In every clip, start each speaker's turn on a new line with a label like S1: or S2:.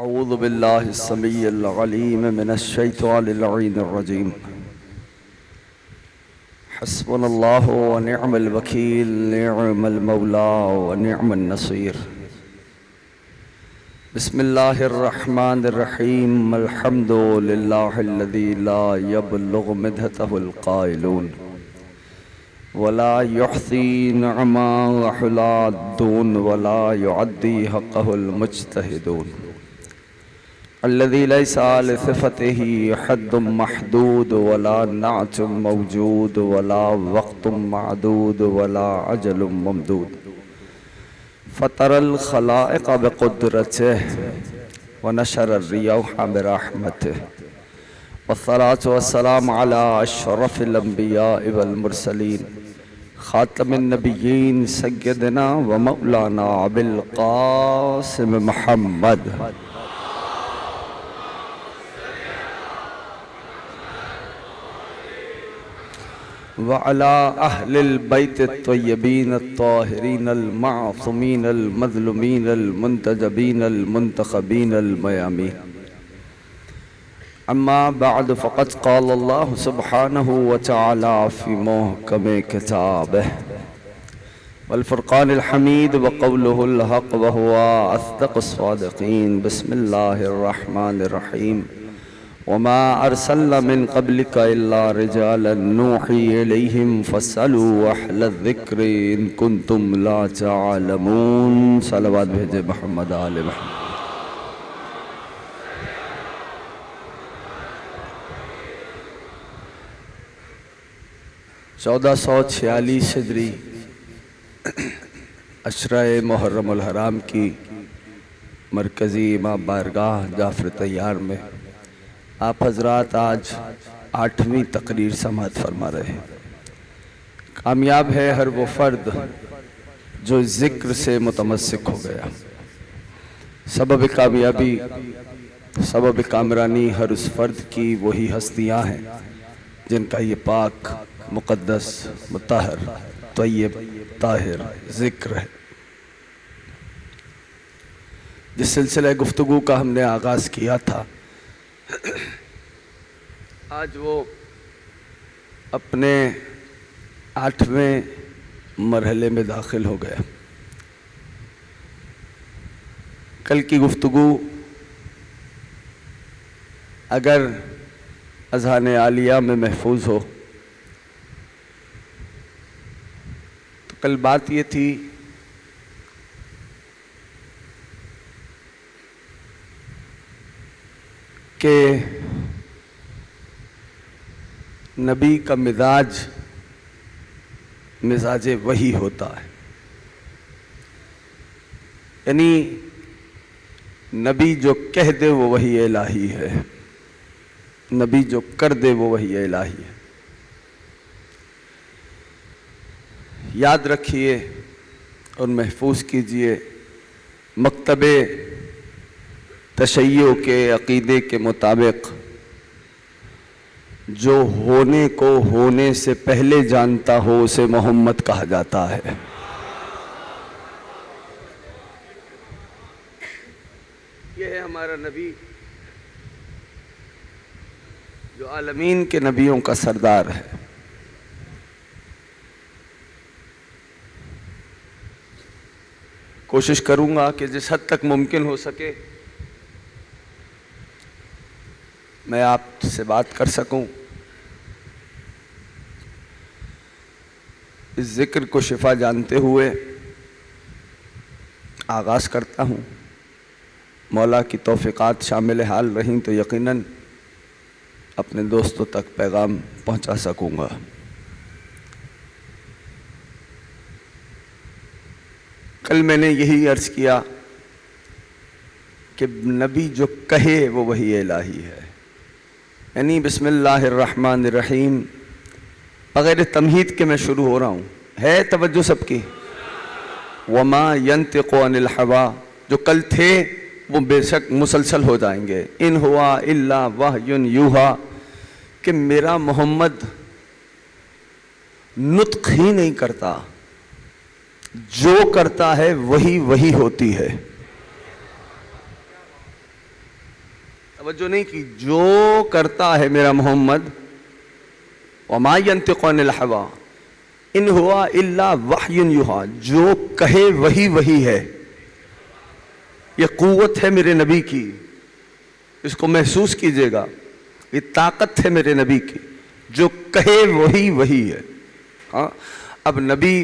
S1: أعوذ بالله السميع العليم من الشيطان اللعين الرجيم. حسبنا الله ونعم الوكيل، نعم المولى ونعم النصير. بسم الله الرحمن الرحيم. الحمد لله الذي لا يبلغ مدحته القائلون ولا يحصي نعما حلا الدون ولا يعدي حقه المجتهدون. الذي ليس لصفته حد محدود ولا نعت موجود ولا وقت معدود ولا عجل ممدود. فطر الخلائق بقدرته ونشر الرياح برحمته، والصلاة والسلام على أشرف الأنبياء والمرسلين خاتم النبيين سيدنا ومولانا أبي القاسم محمد وعلى أهل البيت الطيبين الطاهرين المعصومين المظلومين المنتجبين المنتخبين الميامين. أما بعد، فقد قال الله سبحانه وتعالى في محكم كتابه والفرقان الحميد وقوله الحق وهو أصدق الصادقين. بسم الله الرحمن الرحيم. وما أرسلنا من قبلك إلا رجالا نوحي إليهم فاسألوا أهل الذكر إن كنتم لا تعلمون. صلوات بھیجے محمد آل محمد. 1446 ہجری عشرہ محرم الحرام کی مرکزی امام بارگاہ جعفر طیار میں آپ حضرات آج 8ویں تقریر سماعت فرما رہے ہیں. کامیاب ہے ہر وہ فرد جو ذکر سے متمسک ہو گیا. سبب کامیابی، سبب کامرانی ہر اس فرد کی وہی ہستیاں ہیں جن کا یہ پاک، مقدس، مطہر، طیب، طاہر ذکر ہے. جس سلسلہ گفتگو کا ہم نے آغاز کیا تھا، آج وہ اپنے 8ویں مرحلے میں داخل ہو گیا. کل کی گفتگو اگر اذہان عالیہ میں محفوظ ہو تو کل بات یہ تھی کہ نبی کا مزاج وحی ہوتا ہے. یعنی نبی جو کہہ دے وہ وحی الہی ہے، نبی جو کر دے وہ وحی الہی ہے. یاد رکھیے اور محفوظ کیجئے، مکتب تشیع کے عقیدے کے مطابق جو ہونے کو ہونے سے پہلے جانتا ہو اسے محمد کہا جاتا ہے. یہ ہے ہمارا نبی جو عالمین کے نبیوں کا سردار ہے. کوشش کروں گا کہ جس حد تک ممکن ہو سکے میں آپ سے بات کر سکوں. اس ذکر کو شفا جانتے ہوئے آغاز کرتا ہوں. مولا کی توفیقات شامل حال رہیں تو یقیناً اپنے دوستوں تک پیغام پہنچا سکوں گا. کل میں نے یہی عرض کیا کہ نبی جو کہے وہ وحی الہی ہے. یعنی بسم اللہ الرحمن الرحیم بغیر تمہید کے میں شروع ہو رہا ہوں. ہے توجہ سب کی؟ وما ينطق عن الهوى جو کل تھے وہ بے شک مسلسل ہو جائیں گے. ان ہوا الا وحی یوحی کہ میرا محمد نطق ہی نہیں کرتا، جو کرتا ہے وہی ہوتی ہے. توجہ نہیں کی. جو کرتا ہے میرا محمد وما ينطق عن الهوى ان ہوا الا وحی یوحی, جو کہے وہی ہے. یہ قوت ہے میرے نبی کی, اس کو محسوس کیجئے گا. یہ طاقت ہے میرے نبی کی, جو کہے وہی ہے. ہاں اب نبی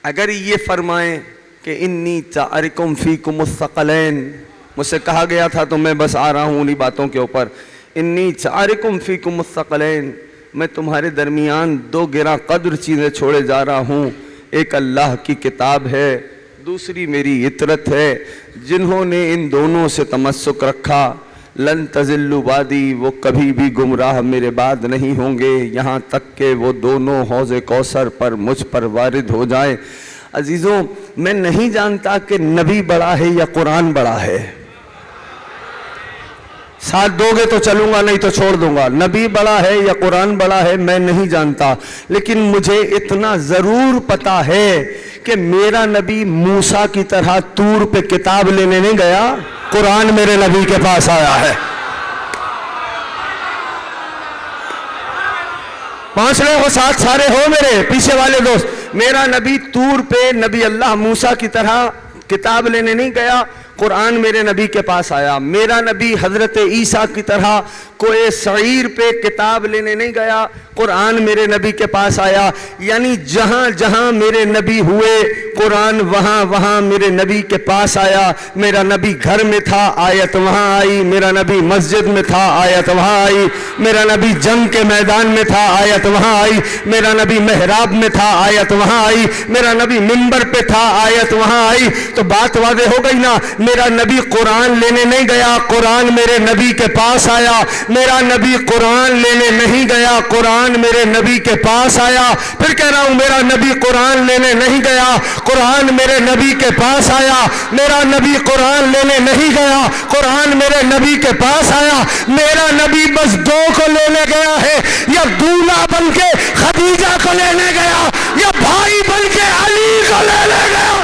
S1: اگر یہ فرمائیں کہ انی تارکم فیکم الثقلین, مجھ سے کہا گیا تھا تو میں بس آ رہا ہوں انہی باتوں کے اوپر. انی تارکم فیکم الثقلین, میں تمہارے درمیان دو گراں قدر چیزیں چھوڑے جا رہا ہوں. ایک اللہ کی کتاب ہے, دوسری میری اطرت ہے. جنہوں نے ان دونوں سے تمسک رکھا لن تضلوا بعدی, وہ کبھی بھی گمراہ میرے بعد نہیں ہوں گے, یہاں تک کہ وہ دونوں حوض کوثر پر مجھ پر وارد ہو جائیں. عزیزوں, میں نہیں جانتا کہ نبی بڑا ہے یا قرآن بڑا ہے. ساتھ دو گے تو چلوں گا, نہیں تو چھوڑ دوں گا. نبی بڑا ہے یا قرآن بڑا ہے میں نہیں جانتا, لیکن مجھے اتنا ضرور پتا ہے کہ میرا نبی موسیٰ کی طرح طور پہ کتاب لینے نہیں گیا, قرآن میرے نبی کے پاس آیا ہے. پہنچ رہے ہو ساتھ سارے ہو میرے پیچھے والے دوست. میرا نبی طور پہ نبی اللہ موسیٰ کی طرح کتاب لینے نہیں گیا, قرآن میرے نبی کے پاس آیا. میرا نبی حضرت عیسیٰ کی طرح کوئی سعیر پہ کتاب لینے نہیں گیا, قرآن میرے نبی کے پاس آیا. یعنی جہاں جہاں میرے نبی ہوئے قرآن وہاں وہاں میرے نبی کے پاس آیا. میرا نبی گھر میں تھا, آیت وہاں آئی. میرا نبی مسجد میں تھا, آیت وہاں آئی. میرا نبی جنگ کے میدان میں تھا, آیت وہاں آئی. میرا نبی محراب میں تھا, آیت وہاں آئی. میرا نبی منبر پہ تھا, آیت وہاں آئی. تو بات واضح ہو گئی نا. میرا نبی قرآن لینے نہیں گیا, قرآن میرے نبی کے پاس آیا. میرا نبی قرآن لینے نہیں گیا, قرآن میرے نبی کے پاس آیا. پھر کہہ رہا ہوں, میرا نبی قرآن لینے نہیں گیا, قرآن میرے نبی کے پاس آیا. میرا نبی قرآن لینے نہیں گیا, قرآن میرے نبی کے پاس آیا. میرا نبی بس دو کو لینے گیا ہے, یا دولہا بن کے خدیجہ کو لینے گیا, یا بھائی بن کے علی کو لینے گیا.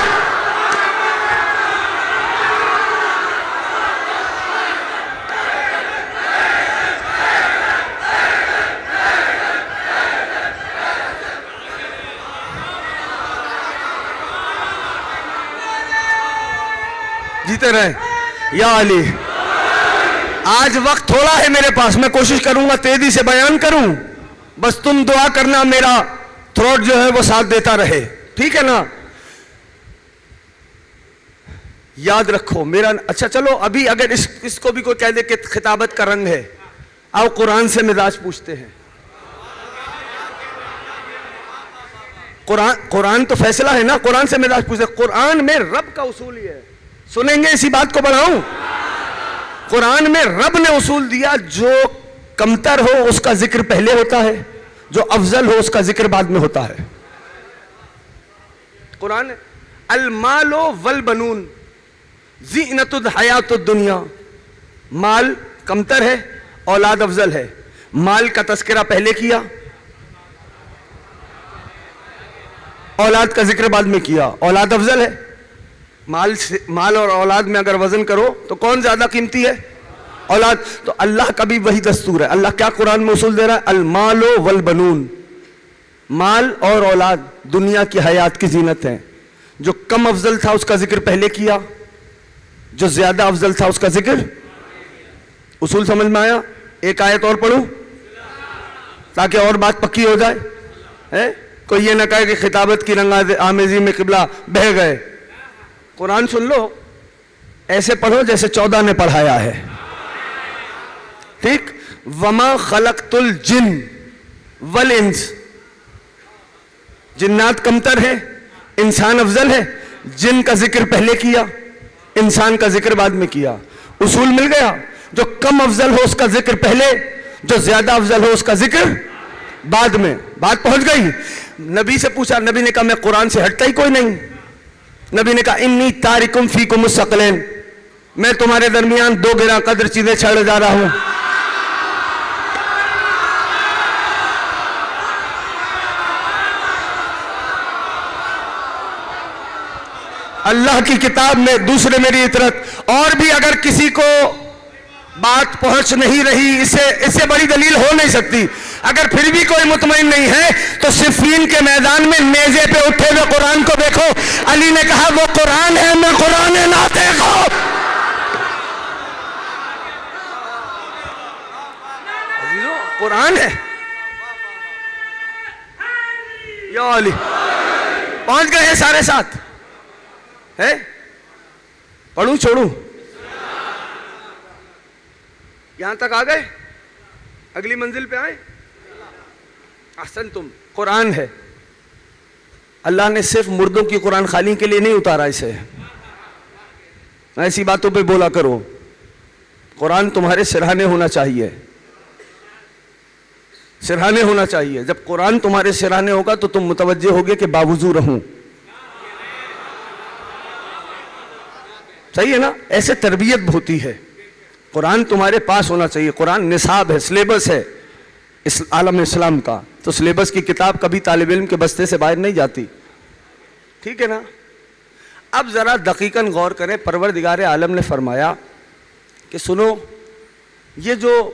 S1: جیتے رہے یا علی. آج وقت تھوڑا ہے میرے پاس, میں کوشش کروں گا تیزی سے بیان کروں, بس تم دعا کرنا میرا تھروٹ جو ہے وہ ساتھ دیتا رہے, ٹھیک ہے نا. یاد رکھو میرا. اچھا چلو, ابھی اگر اس کو بھی کوئی کہہ دے کہ خطابت کا رنگ ہے, آؤ قرآن سے مزاج پوچھتے ہیں. قرآن تو فیصلہ ہے نا, قرآن سے مزاج پوچھتے. قرآن میں رب کا اصول ہی ہے, سنیں گے اسی بات کو بڑھاؤں. قرآن میں رب نے اصول دیا, جو کمتر ہو اس کا ذکر پہلے ہوتا ہے, جو افضل ہو اس کا ذکر بعد میں ہوتا ہے. قرآن المال والبنون زینت الحیات الدنیا, مال کمتر ہے, اولاد افضل ہے. مال کا تذکرہ پہلے کیا, اولاد کا ذکر بعد میں کیا. اولاد افضل ہے. مال اور اولاد میں اگر وزن کرو تو کون زیادہ قیمتی ہے؟ اولاد. تو اللہ کا بھی وہی دستور ہے. اللہ کیا قرآن میں اصول دے رہا ہے؟ المال والبنون, مال اور اولاد دنیا کی حیات کی زینت ہیں. جو کم افضل تھا اس کا ذکر پہلے کیا, جو زیادہ افضل تھا اس کا ذکر. اصول سمجھ میں آیا؟ ایک آیت اور پڑھوں تاکہ اور بات پکی ہو جائے. کوئی یہ نہ کہے کہ خطابت کی رنگ آمیزی میں قبلہ بہہ گئے. قرآن سن لو, ایسے پڑھو جیسے 14 نے پڑھایا ہے, ٹھیک. وما خلقت الجن والانس, جنات کمتر ہے, انسان افضل ہے. جن کا ذکر پہلے کیا, انسان کا ذکر بعد میں کیا. اصول مل گیا. جو کم افضل ہو اس کا ذکر پہلے, جو زیادہ افضل ہو اس کا ذکر بعد میں. بات پہنچ گئی. نبی سے پوچھا, نبی نے کہا میں قرآن سے ہٹتا ہی کوئی نہیں. نبی نے کہا انی تارکم فیکم الثقلین, میں تمہارے درمیان دو گراں قدر چیزیں چھوڑے جا رہا ہوں. اللہ کی کتاب میں, دوسرے میری اطرت. اور بھی اگر کسی کو بات پہنچ نہیں رہی، اسے بڑی دلیل ہو نہیں سکتی۔ اگر پھر بھی کوئی مطمئن نہیں ہے تو صفین کے میدان میں نیزے پہ اٹھے ہوئے قرآن کو دیکھو، علی نے کہا وہ قرآن ہے، میں قرآن نہ دیکھو۔ قرآن ہے یا علی، پہنچ گئے ہیں سارے ساتھ ہے؟ پڑھوں چھوڑوں؟ یہاں تک آ گئے؟ اگلی منزل پہ آئے؟ احسن تم، قرآن ہے۔ اللہ نے صرف مردوں کی قرآن خانی کے لیے نہیں اتارا اسے، ایسی باتوں پہ بولا کرو۔ قرآن تمہارے سرہانے ہونا چاہیے، سرہانے ہونا چاہیے۔ جب قرآن تمہارے سرہانے ہوگا تو تم متوجہ ہوگے کہ باوضو رہوں، صحیح ہے نا؟ ایسے تربیت ہوتی ہے۔ قرآن تمہارے پاس ہونا چاہیے۔ قرآن نصاب ہے، سلیبس ہے عالم اسلام کا، تو سلیبس کی کتاب کبھی طالب علم کے بستے سے باہر نہیں جاتی، ٹھیک ہے نا؟ اب ذرا دقیقاً غور کریں، پروردگار عالم نے فرمایا کہ سنو، یہ جو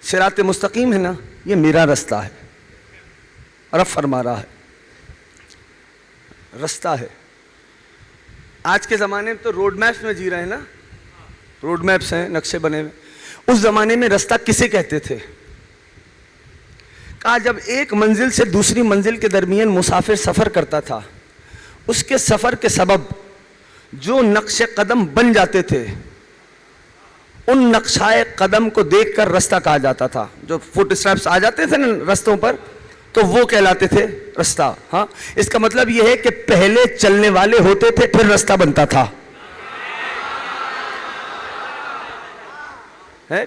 S1: صراط مستقیم ہے نا، یہ میرا رستہ ہے۔ رب فرما رہا ہے رستہ ہے۔ آج کے زمانے میں تو روڈ میپس میں جی رہے ہیں نا، روڈ میپس ہیں، نقشے بنے ہوئے۔ اس زمانے میں رستہ کسے کہتے تھے؟ کہا جب ایک منزل سے دوسری منزل کے درمیان مسافر سفر کرتا تھا، اس کے سفر کے سبب جو نقش قدم بن جاتے تھے، ان نقشائے قدم کو دیکھ کر رستہ کہا جاتا تھا۔ جو فٹ اسٹیپس آ جاتے تھے نا رستوں پر، تو وہ کہلاتے تھے رستہ۔ ہاں، اس کا مطلب یہ ہے کہ پہلے چلنے والے ہوتے تھے، پھر رستہ بنتا تھا۔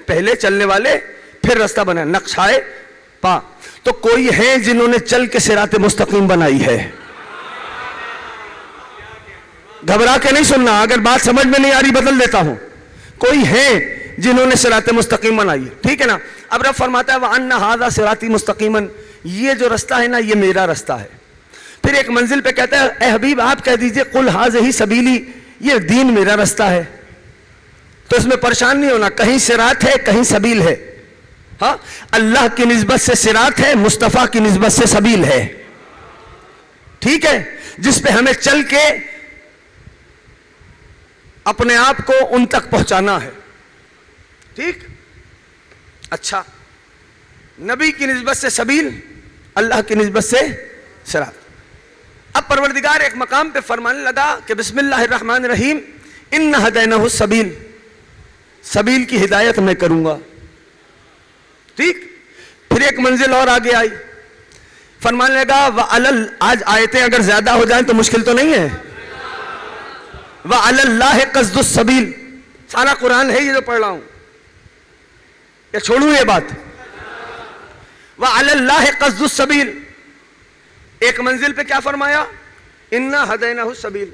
S1: پہلے چلنے والے پھر رستہ بنا، نقشائے پا۔ تو کوئی ہیں جنہوں نے چل کے صراط مستقیم بنائی ہے؟ گھبرا کے نہیں سننا، اگر بات سمجھ میں نہیں آ رہی بدل دیتا ہوں۔ کوئی ہیں جنہوں نے صراط مستقیم بنائی ہے، ٹھیک ہے نا؟ اب رب فرماتا ہے وَأَنَّ هَذَا صِرَاطِي مُسْتَقِيمًا، یہ جو رستہ ہے نا، یہ میرا رستہ ہے۔ پھر ایک منزل پہ کہتا ہے اے حبیب آپ کہہ دیجئے قُلْ هَذِهِ سَبِيلِي، یہ دین میرا رستہ ہے۔ تو اس میں پریشان نہیں ہونا، کہیں صراط ہے کہیں سبیل ہے۔ ہاں، اللہ کی نسبت سے صراط ہے، مصطفیٰ کی نسبت سے سبیل ہے، ٹھیک ہے؟ جس پہ ہمیں چل کے اپنے آپ کو ان تک پہنچانا ہے، ٹھیک؟ اچھا، نبی کی نسبت سے سبیل، اللہ کی نسبت سے صراط۔ اب پروردگار ایک مقام پہ فرمانے لگا کہ بسم اللہ الرحمن الرحیم ان ہدینہ السبیل، سبیل کی ہدایت میں کروں گا، ٹھیک؟ پھر ایک منزل اور آگے آئی، فرمانے لگا وَعَلَى، آج آیتیں اگر زیادہ ہو جائیں تو مشکل تو نہیں ہے۔ وَعَلَى اللَّهِ قَصْدُ السَّبِيلِ، سارا قرآن ہے یہ جو پڑھ رہا ہوں، یا چھوڑوں یہ بات؟ وَعَلَى اللَّهِ قَصْدُ السَّبِيلِ، ایک منزل پہ کیا فرمایا؟ اِنَّا هَدَيْنَاهُ السَّبِيلِ،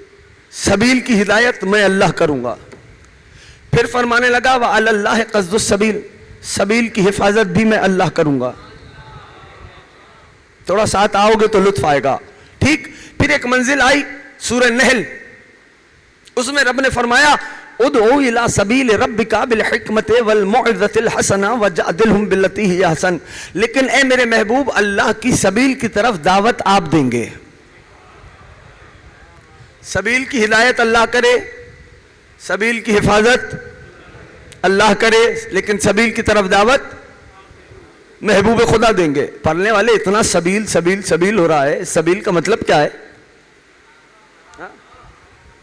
S1: سبیل کی ہدایت میں اللہ کروں گا۔ پھر فرمانے لگا وَعَلَى اللَّهِ قَصْدُ السَّبِيلِ، سبیل کی حفاظت بھی میں اللہ کروں گا۔ تھوڑا ساتھ آؤ گے تو لطف آئے گا، ٹھیک؟ پھر ایک منزل آئی سورہ نحل، اس میں رب نے فرمایا ادعو الی سبیل ربک بالحکمت والموعظۃ الحسنہ وجادلہم باللتی ہی احسن، لیکن اے میرے محبوب اللہ کی سبیل کی طرف دعوت آپ دیں گے۔ سبیل کی ہدایت اللہ کرے، سبیل کی حفاظت اللہ کرے، لیکن سبیل کی طرف دعوت محبوب خدا دیں گے۔ پڑھنے والے اتنا سبیل سبیل سبیل ہو رہا ہے، اس سبیل کا مطلب کیا ہے؟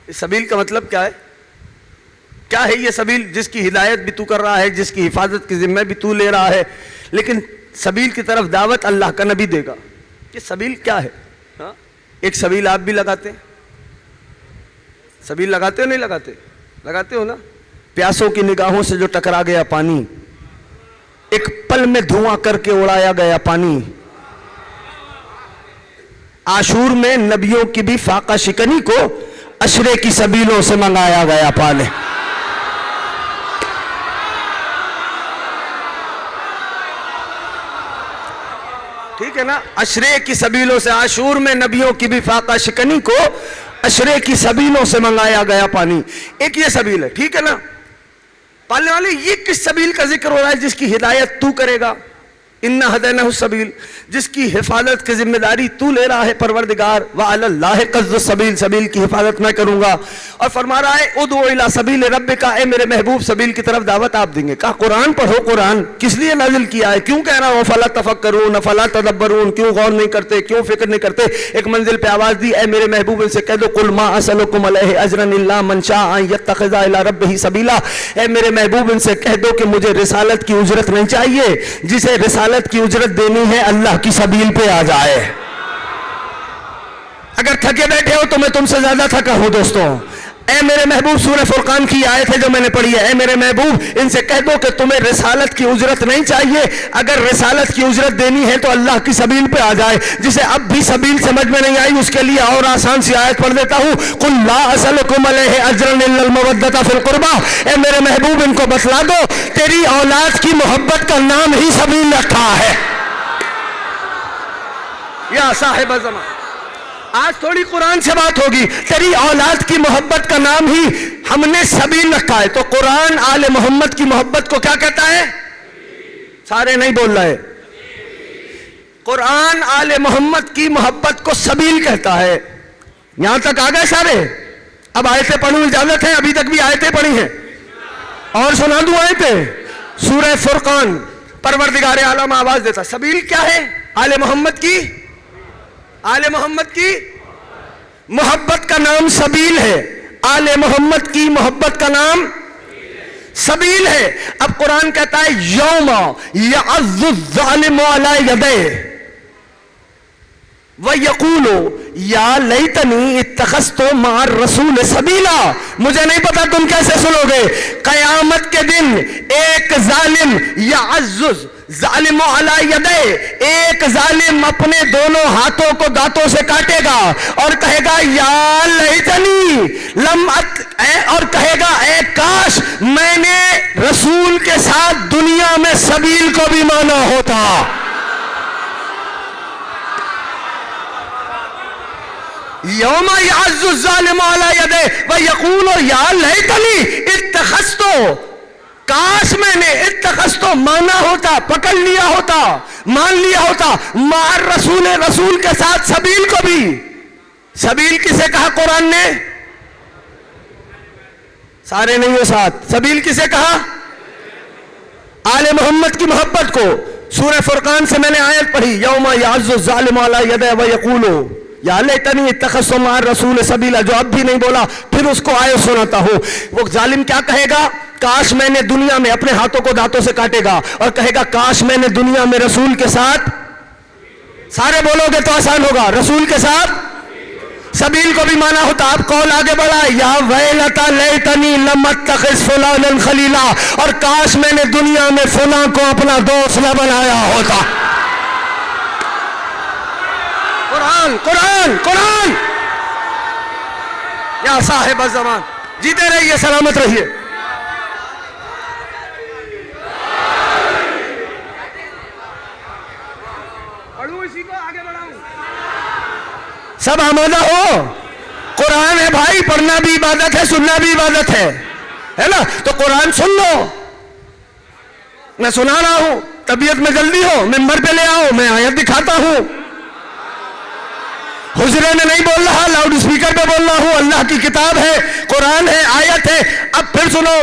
S1: اس سبیل کا مطلب کیا ہے؟ کیا ہے یہ سبیل؟ جس کی ہدایت بھی تو کر رہا ہے، جس کی حفاظت کی ذمہ بھی تو لے رہا ہے، لیکن سبیل کی طرف دعوت اللہ کا نبی دے گا۔ یہ سبیل کیا ہے؟ ایک سبیل آپ بھی لگاتے ہیں، سبیل لگاتے ہو نہیں لگاتے؟ لگاتے ہو نا؟ پیاسوں کی نگاہوں سے جو ٹکرا گیا پانی، ایک پل میں دھواں کر کے اڑایا گیا پانی۔ عاشور میں نبیوں کی بھی فاقہ شکنی کو اشرے کی سبیلوں سے منگایا گیا پانی۔ ٹھیک ہے نا؟ اشرے کی سبیلوں سے، عاشور میں نبیوں کی بھی فاقہ شکنی کو اشرے کی سبیلوں سے منگایا گیا پانی۔ ایک یہ سبیل ہے، ٹھیک ہے نا؟ پالنے والے یہ کس سبیل کا ذکر ہو رہا ہے جس کی ہدایت تو کرے گا؟ اِنَّا هَدَيْنَاهُ السَّبِيلَ، جس کی حفاظت کی ذمہ داری تو لے رہا ہے پروردگار، وَعَلَى اللَّهِ قَصْدُ السَّبِيلِ، سبیل کی حفاظت میں کروں گا. اور فرما رہا ہے اُدْعُ إِلَىٰ سَبِيلِ رَبِّكَ، اے میرے محبوب سبیل کی طرف دعوت آپ دیں گے. کہا قرآن پڑھو. قرآن کس لیے نازل کیا ہے؟ کیوں کہہ رہا ہو فَلَا تَفَكَّرُونَ فَلَا تَدَبَّرُونَ، کیوں غور نہیں کرتے، کیوں فکر نہیں کرتے؟ ایک منزل پہ آواز دی، اے میرے محبوب ان سے کہہ دو قُلْ مَا أَسْأَلُكُمْ عَلَيْهِ أَجْرًا إِلَّا مَنْ شَاءَ أَن يَتَّخِذَ إِلَىٰ رَبِّهِ سَبِيلًا. اے میرے محبوب ان سے کہہ دو کہ مجھے رسالت کی اجرت نہیں چاہیے، جسے رسالت کی اجرت دینی ہے اللہ کی سبیل پہ آ جائے. اگر تھکے بیٹھے ہو تو میں تم سے زیادہ تھکا ہوں دوستوں. اے میرے محبوب، سورہ فرقان کی آیت ہے جو میں نے پڑھی ہے، اے میرے محبوب ان سے کہہ دو کہ تمہیں رسالت کی اجرت نہیں چاہیے، اگر رسالت کی اجرت دینی ہے تو اللہ کی سبیل پہ آ جائے. جسے اب بھی سبیل سمجھ میں نہیں آئی اس کے لیے اور آسان سی آیت پڑھ دیتا ہوں، قُلْ لَا أَسْأَلُكُمْ عَلَيْهِ أَجْرًا إِلَّا الْمَوَدَّةَ فِي الْقُرْبَىٰ. اے میرے محبوب ان کو بتلا دو تیری اولاد کی محبت کا نام ہی سبیل رکھا ہے. یا صاحب زمان، آج تھوڑی قرآن سے بات ہوگی، تیری اولاد کی محبت کا نام ہی ہم نے سبیل رکھا ہے. تو قرآن آل محمد کی محبت کو کیا کہتا ہے؟ سارے نہیں بول رہے. قرآن آل محمد کی محبت کو سبیل کہتا ہے. یہاں تک آ گئے سارے؟ اب آیتیں پڑھوں اجازت ہے؟ ابھی تک بھی آیتیں پڑھی ہیں اور سنا دوں آیتیں. سورہ فرقان، پروردگار عالم آواز دیتا. سبیل کیا ہے؟ آل محمد کی، آل محمد کی محبت کا نام سبیل ہے. آل محمد کی محبت کا نام سبیل ہے. اب قرآن کہتا ہے یوم یعض الظالم علی یدیہ وَيَقُولُ یا لیتنی اتخذت مع الرسول سبیلا. مجھے نہیں پتا تم کیسے سنو گے. قیامت کے دن ایک ظالم یعض ظالم علی یدیہ، ایک ظالم اپنے دونوں ہاتھوں کو دانتوں سے کاٹے گا اور کہے گا یا لیتنی لم اور کہے گا اے کاش میں نے رسول کے ساتھ دنیا میں سبیل کو بھی مانا ہوتا. یوم یعض الظالم علی یدیہ ویقول یا لیتنی اتخذت، کاش میں نے اتخذت مانا ہوتا، پکڑ لیا ہوتا، مان لیا ہوتا، مع الرسول، رسول کے ساتھ سبیل کو بھی. سبیل کسے کہا قرآن نے؟ سارے نہیں ہو ساتھ. سبیل کسے کہا؟ آل محمد کی محبت کو. سورہ فرقان سے میں نے آیت پڑھی، یوم یعض الظالم علی یدیہ ویقول یا لیتنی اتخذت مع الرسول سبیلا. جو اب بھی نہیں بولا پھر اس کو آیت سناتا ہوں. وہ ظالم کیا کہے گا؟ کاش میں نے دنیا میں، اپنے ہاتھوں کو دانتوں سے کاٹے گا اور کہے گا کاش میں نے دنیا میں رسول کے ساتھ، سارے بولو گے تو آسان ہوگا، رسول کے ساتھ سبیل کو بھی مانا ہوتا. اب قول آگے بڑھا، یا ویلتا لیتنی لم اتخذ فلانا خلیلا، اور کاش میں نے دنیا میں فلاں کو اپنا دوست نہ بنایا ہوتا. قرآن قرآن قرآن. یا صاحب الزمان، جیتے رہیے، سلامت رہیے. پڑھوں اسی کو آگے بڑھاؤں؟ سب آمادہ ہو؟ قرآن ہے بھائی، پڑھنا بھی عبادت ہے، سننا بھی عبادت ہے نا. تو قرآن سن لو. میں سنا رہا ہوں، طبیعت میں جلدی ہو ممبر پہ لے آؤ، میں آیت دکھاتا ہوں. حجرے میں نہیں بول رہا، لاؤڈ اسپیکر پہ بول رہا ہوں. اللہ کی کتاب ہے، قرآن ہے، آیت ہے. اب پھر سنو،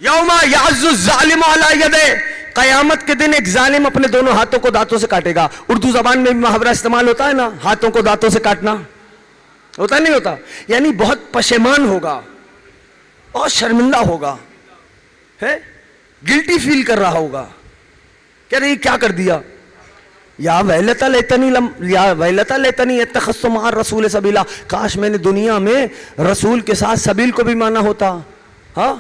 S1: یوم یعض الظالم علی یدیہ، قیامت کے دن ایک ظالم اپنے دونوں ہاتھوں کو دانتوں سے کاٹے گا. اردو زبان میں بھی محاورہ استعمال ہوتا ہے نا، ہاتھوں کو دانتوں سے کاٹنا ہوتا نہیں ہوتا؟ یعنی بہت پشیمان ہوگا اور شرمندہ ہوگا، ہے گلٹی فیل کر رہا ہوگا کہ ارے کیا کر دیا. یا ویلتا لیتنی اتخذت مع الرسول سبیلا، کاش میں نے دنیا میں رسول کے ساتھ سبیل کو بھی مانا ہوتا. ہاں،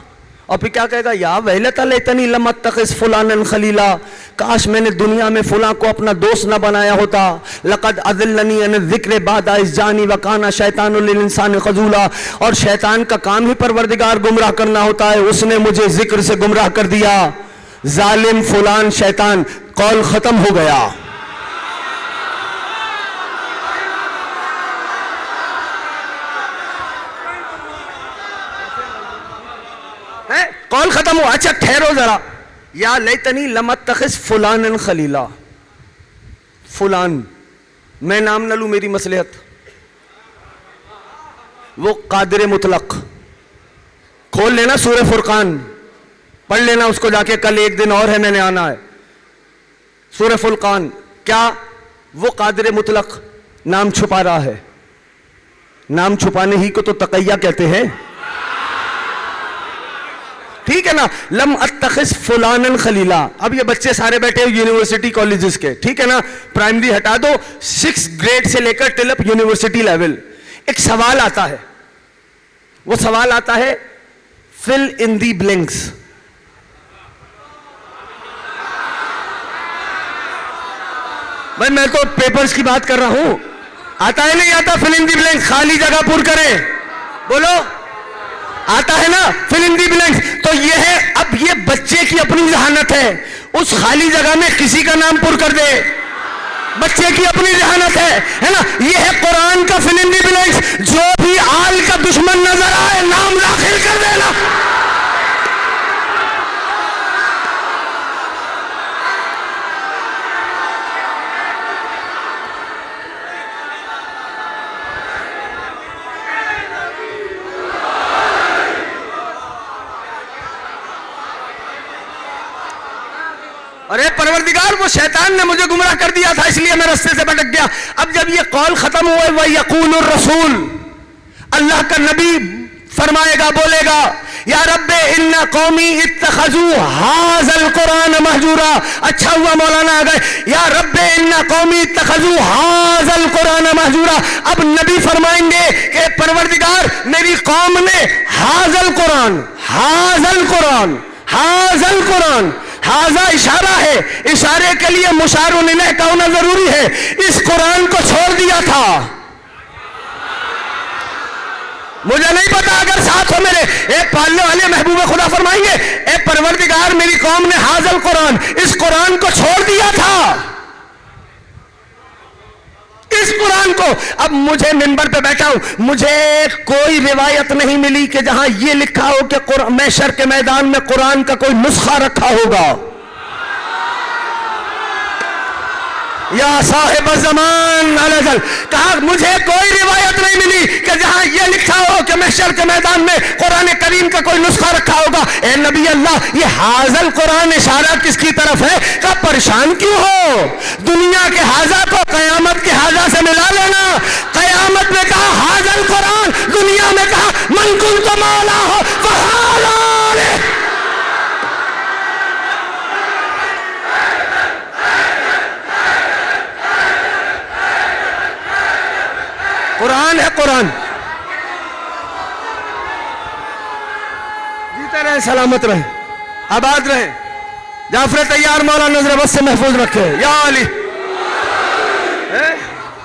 S1: اور پھر کیا کہے گا؟ یا ویلتا لیتنی لم اتخذ فلانا خلیلا، کاش میں نے دنیا میں فلاں کو اپنا دوست نہ بنایا ہوتا. لقد اضلنی عن الذکر بعد اذ جانی وکان الشیطان للانسان خذولا. اور شیطان کا کام ہی پروردگار گمراہ کرنا ہوتا ہے، اس نے مجھے ذکر سے گمراہ کر دیا. ظالم فلان شیطان، قول ختم ہو گیا. قول ختم ہوا. اچھا ٹھہرو ذرا. یا لیتنی لم اتخذ فلانا خلیلا. فلان میں نام نہ لوں میری مصلحت. وہ قادر مطلق. کھول لینا سورہ فرقان, پڑھ لینا اس کو جا کے, کل ایک دن اور ہے میں نے آنا ہے. سورہ فرقان. کیا وہ قادر مطلق نام چھپا رہا ہے؟ نام چھپانے ہی کو تو تقیہ کہتے ہیں, ٹھیک ہے نا. لم اتخذ فلانا خلیلا. اب یہ بچے سارے بیٹھے یونیورسٹی کالجز کے, ٹھیک ہے نا, پرائمری ہٹا دو, 6 گریڈ سے لے کر ٹل اپ یونیورسٹی لیول. ایک سوال آتا ہے, وہ سوال آتا ہے فل ان دی بلینکس. بھائی میں تو پیپرز کی بات کر رہا ہوں. آتا ہے نہیں آتا فل ان دی بلینکس؟ خالی جگہ پر کریں, بولو. آتا ہے نا فل ان دی بلینکس؟ تو یہ ہے, اب یہ بچے کی اپنی ذہانت ہے, اس خالی جگہ میں کسی کا نام پر کر دے, بچے کی اپنی ذہانت ہے نا. یہ ہے قرآن کا فل ان دی بلینکس. جو بھی آل کا دشمن نظر آئے نام داخل کر دینا. ارے پروردگار, وہ شیطان نے مجھے گمراہ کر دیا تھا اس لیے میں رستے سے بھٹک گیا. اب جب یہ قول ختم ہوئے, وَيَقُولُ الرَّسُولُ, اللہ کا نبی فرمائے گا, بولے گا, یا رب ان قومی اتخذوا هذا القرآن مہجورا. اچھا ہوا مولانا آ گئے. یا رب ان قومی اتخذوا هذا القرآن مہجورا. اب نبی فرمائیں گے کہ پروردگار میری قوم نے هذا القرآن, هذا القرآن, هذا القرآن, ہاذا اشارہ ہے, اشارے کے لیے مشار الیہ کا ہونا ضروری ہے. اس قرآن کو چھوڑ دیا تھا. مجھے نہیں پتا اگر ساتھ ہو میرے, ایک پالنے والے محبوب خدا فرمائیں گے, اے پروردگار میری قوم نے ہاذا القرآن, اس قرآن کو چھوڑ دیا تھا, اس قرآن کو. اب مجھے منبر پہ بیٹھا ہوں, مجھے کوئی روایت نہیں ملی کہ جہاں یہ لکھا ہو کہ محشر کے میدان میں قرآن کا کوئی نسخہ رکھا ہوگا. یا صاحب زمان الجل, کہا مجھے کوئی روایت نہیں ملی کہ جہاں یہ لکھا ہو کہ محشر کے میدان میں قرآن کریم کا کوئی نسخہ رکھا ہوگا. اے نبی اللہ, یہ ہاذا القرآن اشارہ کس کی طرف ہے؟ کہ پریشان کیوں ہو؟ دنیا کے ہاذا کو قیامت کے ہاذا سے ملا لینا. قیامت میں کہا ہاذا القرآن, دنیا میں کہا من کنت مولا ہو فحالا. قرآن ہے قرآن. جیتے رہے, سلامت رہے, آباد رہے. جعفر طیار مولا نظر بس سے محفوظ رکھے. یا علی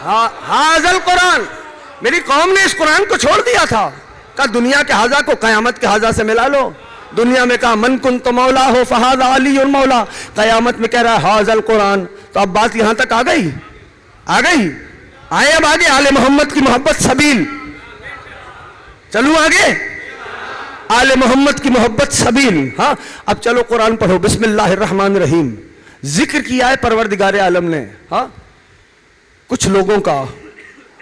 S1: ہاذا القرآن, میری قوم نے اس قرآن کو چھوڑ دیا تھا. کہا دنیا کے ہاذا کو قیامت کے ہاذا سے ملا لو. دنیا میں کہا من کنت مولا ہو فہذا علی المولا. قیامت میں کہہ رہا ہے ہاذا القرآن. تو اب بات یہاں تک آ گئی, آ گئی. آئے اب آگے آل محمد کی محبت سبیل. چلو آگے, آل محمد کی محبت سبیل. ہاں اب چلو قرآن پڑھو. بسم اللہ الرحمن الرحیم. ذکر کیا ہے پروردگار عالم نے, ہاں, کچھ لوگوں کا,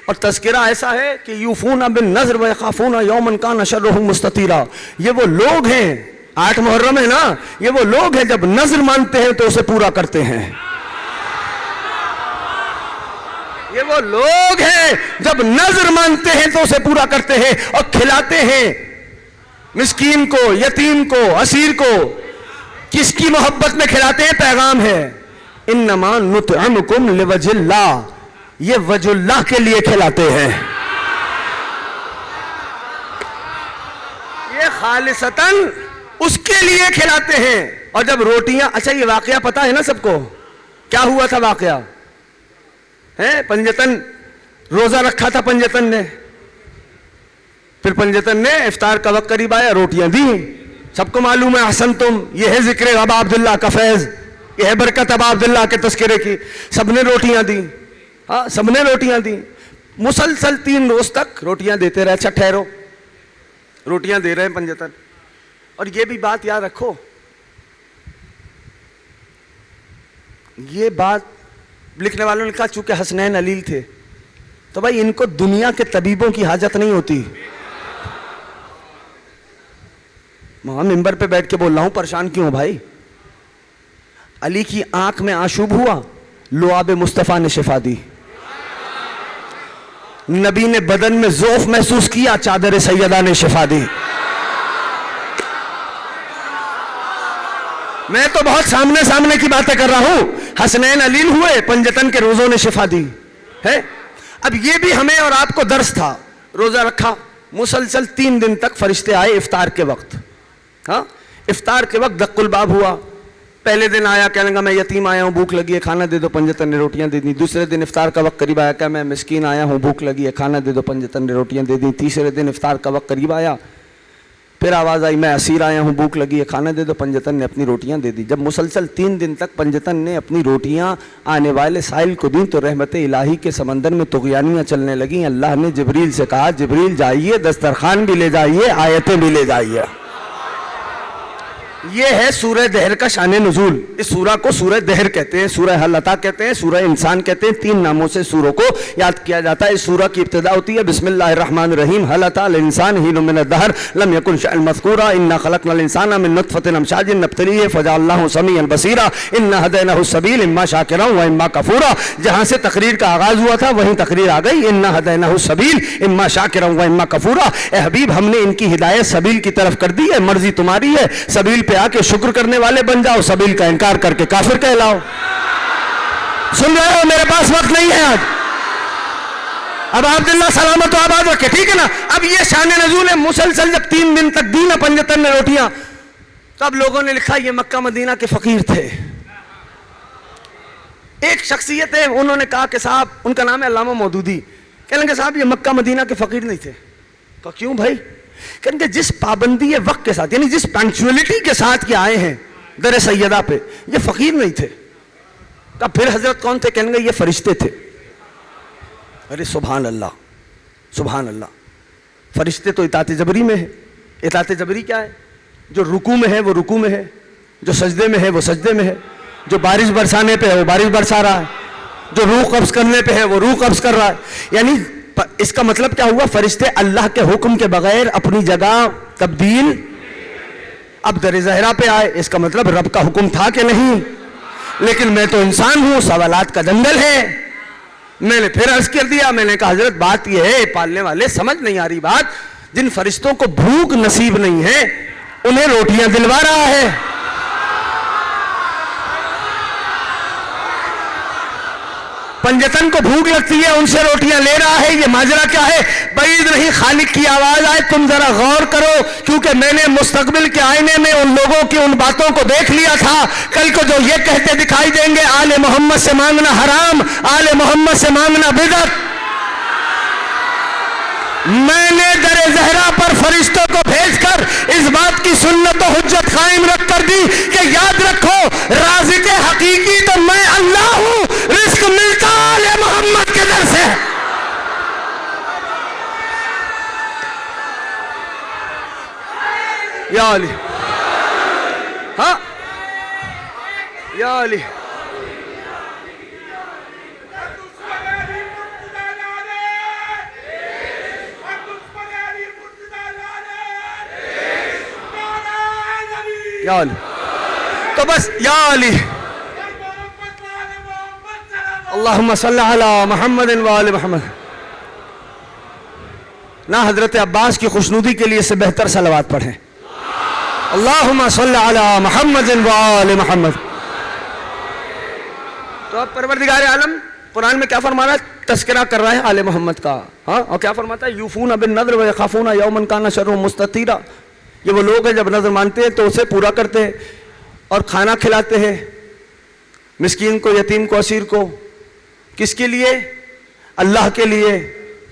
S1: اور تذکرہ ایسا ہے کہ یوفون بالنذر ویخافون یوما کان شرہ مستطیرا. یہ وہ لوگ ہیں, 8 محرم ہے نا, یہ وہ لوگ ہیں جب نذر مانتے ہیں تو اسے پورا کرتے ہیں. یہ وہ لوگ ہیں جب نذر مانتے ہیں تو اسے پورا کرتے ہیں اور کھلاتے ہیں مسکین کو, یتیم کو, اسیر کو. کس کی محبت میں کھلاتے ہیں؟ پیغام ہے انما نطعمکم لوجہ اللہ, یہ وجہ اللہ کے لیے کھلاتے ہیں. یہ خالصتاً اس کے لیے کھلاتے ہیں. اور جب روٹیاں, اچھا یہ واقعہ پتا ہے نا سب کو, کیا ہوا تھا واقعہ ہے؟ پنجتن روزہ رکھا تھا پنجتن نے, پھر پنجتن نے افطار کا وقت قریب آیا, روٹیاں دی. سب کو معلوم ہے احسن تم, یہ ہے ذکر ابا عبداللہ کا فیض, یہ ہے برکت ابا عبداللہ کے تذکرے کی. سب نے روٹیاں دی, ہاں سب نے روٹیاں دی. مسلسل 3 روز تک روٹیاں دیتے رہے. اچھا ٹھہرو, روٹیاں دے رہے ہیں پنجتن, اور یہ بھی بات یاد رکھو، یہ بات لکھنے والوں نے کہا چونکہ حسنین علیل تھے تو بھائی ان کو دنیا کے طبیبوں کی حاجت نہیں ہوتی. میں ممبر پہ بیٹھ کے بول رہا ہوں، پریشان کیوں ہو بھائی؟ علی کی آنکھ میں آشوب ہوا، لعاب مصطفیٰ نے شفا دی. نبی نے بدن میں ضعف محسوس کیا، چادر سیدہ نے شفا دی. میں تو بہت سامنے سامنے کی باتیں کر رہا ہوں. حسنین علیل ہوئے، پنجتن کے روزوں نے شفا دی ہے. اب یہ بھی ہمیں اور آپ کو درس تھا. روزہ رکھا، مسلسل 3 دن تک فرشتے آئے افطار کے وقت. ہاں افطار کے وقت دق الباب ہوا. پہلے دن آیا کہنے گا میں یتیم آیا ہوں، بھوک لگی ہے، کھانا دے دو، پنجتن نے روٹیاں دے دیں. دوسرے دن افطار کا وقت قریب آیا کہ میں مسکین آیا ہوں، بھوک لگی ہے، کھانا دے دو، پنجتن نے روٹیاں دے دیں. تیسرے دن افطار کا وقت قریب آیا، پھر آواز آئی میں اسیر آیا ہوں، بھوک لگی ہے، کھانا دے دو، پنجتن نے اپنی روٹیاں دے دی. جب مسلسل 3 دن تک پنجتن نے اپنی روٹیاں آنے والے سائل کو دیں تو رحمت الہی کے سمندر میں طغیانیاں چلنے لگیں. اللہ نے جبریل سے کہا جبریل جائیے، دسترخوان بھی لے جائیے، آیتیں بھی لے جائیے. یہ ہے سورہ دہر کا شان نزول. اس سورہ کو سورہ دہر کہتے ہیں، سورہ حل عطا کہتے ہیں، سورہ انسان کہتے ہیں. 3 ناموں سے سوروں کو یاد کیا جاتا ہے. اس سورہ کی ابتدا ہوتی ہے بسم اللہ الرحمن الرحیم. حل عطا الانسان حین من الدہر لم یکن شیئا مذکورا انا خلقنا الانسان من نطفۃ امشاج نبتلیہ فجعلناہ سمیعا بصیرا انا ہدیناہ السبیل اما شاکرا و اما کفورا. جہاں سے تقریر کا آغاز ہوا تھا وہیں تقریر آ گئی، انا ہدیناہ السبیل اما شاکرا و اما کفورا. اے حبیب ہم نے ان کی ہدایت سبیل کی طرف کر دی ہے، مرضی تمہاری ہے. سبیل پہ آ کے شکر کرنے والے بن جاؤ، سبیل کا انکار کر کے کافر کہلاؤ. سن رہے ہو؟ میرے پاس وقت نہیں ہے آج. اب عبداللہ سلامت و آباد رکھے، ٹھیک ہے نا. اب یہ شان نزول ہے. مسلسل جب 3 دن تک دی نا پنجتن نے روٹیاں، تو اب لوگوں نے لکھا یہ مکہ مدینہ کے فقیر تھے. ایک شخصیت ہے، انہوں نے کہا کہ صاحب، ان کا نام ہے علامہ مودودی، کہنے کہ صاحب یہ مکہ مدینہ کے فقیر نہیں تھے. کہا کیوں بھائی؟ کہنے کہ جس پابندی وقت کے ساتھ، یعنی جس پنکچولیٹی کے ساتھ یہ آئے ہیں در سیدہ پہ، یہ فقیر نہیں تھے. کہا پھر حضرت کون تھے؟ کہنے کہ یہ فرشتے تھے. ارے سبحان اللہ، سبحان اللہ. فرشتے تو اطاعت جبری میں ہے. اطاعت جبری کیا ہے؟ جو رکوع میں ہے وہ رکوع میں ہے، جو سجدے میں ہے وہ سجدے میں ہے، جو بارش برسانے پہ ہے وہ بارش برسا رہا ہے، جو روح قبض کرنے پہ ہے وہ روح قبض کر رہا ہے. یعنی اس کا مطلب کیا ہوا؟ فرشتے اللہ کے حکم کے بغیر اپنی جگہ تبدیل. اب در زہرا پہ آئے، اس کا مطلب رب کا حکم تھا کہ نہیں؟ لیکن میں تو انسان ہوں، سوالات کا جنگل ہے. میں نے پھر عرض کر دیا، میں نے کہا حضرت بات یہ ہے، پالنے والے سمجھ نہیں آ رہی بات. جن فرشتوں کو بھوک نصیب نہیں ہے انہیں روٹیاں دلوا رہا ہے. پنجتن کو بھوک لگتی ہے، ان سے روٹیاں لے رہا ہے. یہ ماجرا کیا ہے؟ بعید نہیں خالق کی آواز آئے تم ذرا غور کرو، کیونکہ میں نے مستقبل کے آئینے میں ان لوگوں کی ان باتوں کو دیکھ لیا تھا. کل کو جو یہ کہتے دکھائی دیں گے آل محمد سے مانگنا حرام، آل محمد سے مانگنا بدعت. میں نے در زہرا پر فرشتوں کو بھیج کر اس بات کی سنت و حجت قائم رکھ کر دی کہ یاد رکھو رازق حقیقی تو میں اللہ ہوں، رزق ملتا آل محمد کے در سے. یا علی، ہاں یا علی. یا علی تو بس یا علی. اللہم صلی علی محمد و آل محمد. نہ حضرت عباس کی خوشنودی کے لیے اس سے بہتر صلوات پڑھیں. اللہم صلی علی محمد و آل محمد. تو اب پروردگار عالم قرآن میں کیا فرما رہا ہے؟ تذکرہ کر رہا ہے آل محمد کا. ہاں اور کیا فرماتا ہے؟ یوفون بالنذر و یخافون یوما کان شرہ مستطیرا. یہ وہ لوگ ہیں جب نظر مانتے ہیں تو اسے پورا کرتے ہیں اور کھانا کھلاتے ہیں مسکین کو، یتیم کو، اسیر کو. کس کے لیے؟ اللہ کے لیے.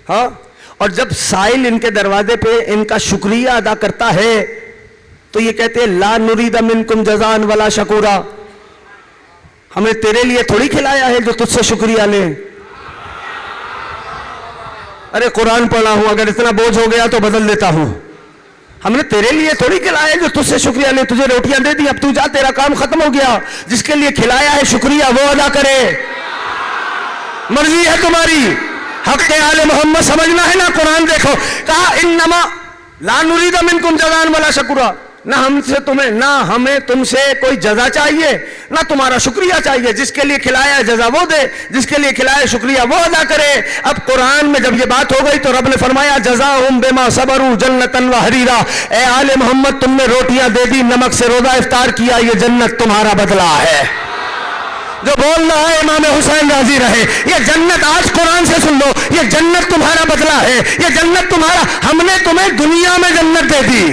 S1: ہاں اور جب سائل ان کے دروازے پہ ان کا شکریہ ادا کرتا ہے تو یہ کہتے ہیں لا نرید منکم جزاء ولا شکورا. ہم نے تیرے لیے تھوڑی کھلایا ہے جو تجھ سے شکریہ لیں. ارے قرآن پڑھا ہوں، اگر اتنا بوجھ ہو گیا تو بدل دیتا ہوں. ہم نے تیرے لیے تھوڑی کھلایا جو تجھ سے شکریہ لے, تجھے روٹیاں دے دی, اب تو جا, تیرا کام ختم ہو گیا. جس کے لیے کھلایا ہے شکریہ وہ ادا کرے. مرضی ہے تمہاری. حق آل محمد سمجھنا ہے نا. قرآن دیکھو, کہا انما لا نرید منکم جزاء ولا شکورا, نہ ہمیں تم سے کوئی جزا چاہیے نہ تمہارا شکریہ چاہیے. جس کے لیے کھلایا جزا وہ دے, جس کے لیے کھلایا شکریہ وہ ادا کرے. اب قرآن میں جب یہ بات ہو گئی تو رب نے فرمایا جزاؤہم بما صبروا جنتا وحریرا. اے آل محمد تم نے روٹیاں دے دی, نمک سے روزہ افطار کیا, یہ جنت تمہارا بدلہ ہے. جو بول رہا ہے امام حسین راضی رہے, یہ جنت آج قرآن سے سن لو, یہ جنت تمہارا بدلہ ہے, یہ جنت تمہارا. ہم نے تمہیں دنیا میں جنت دے دی,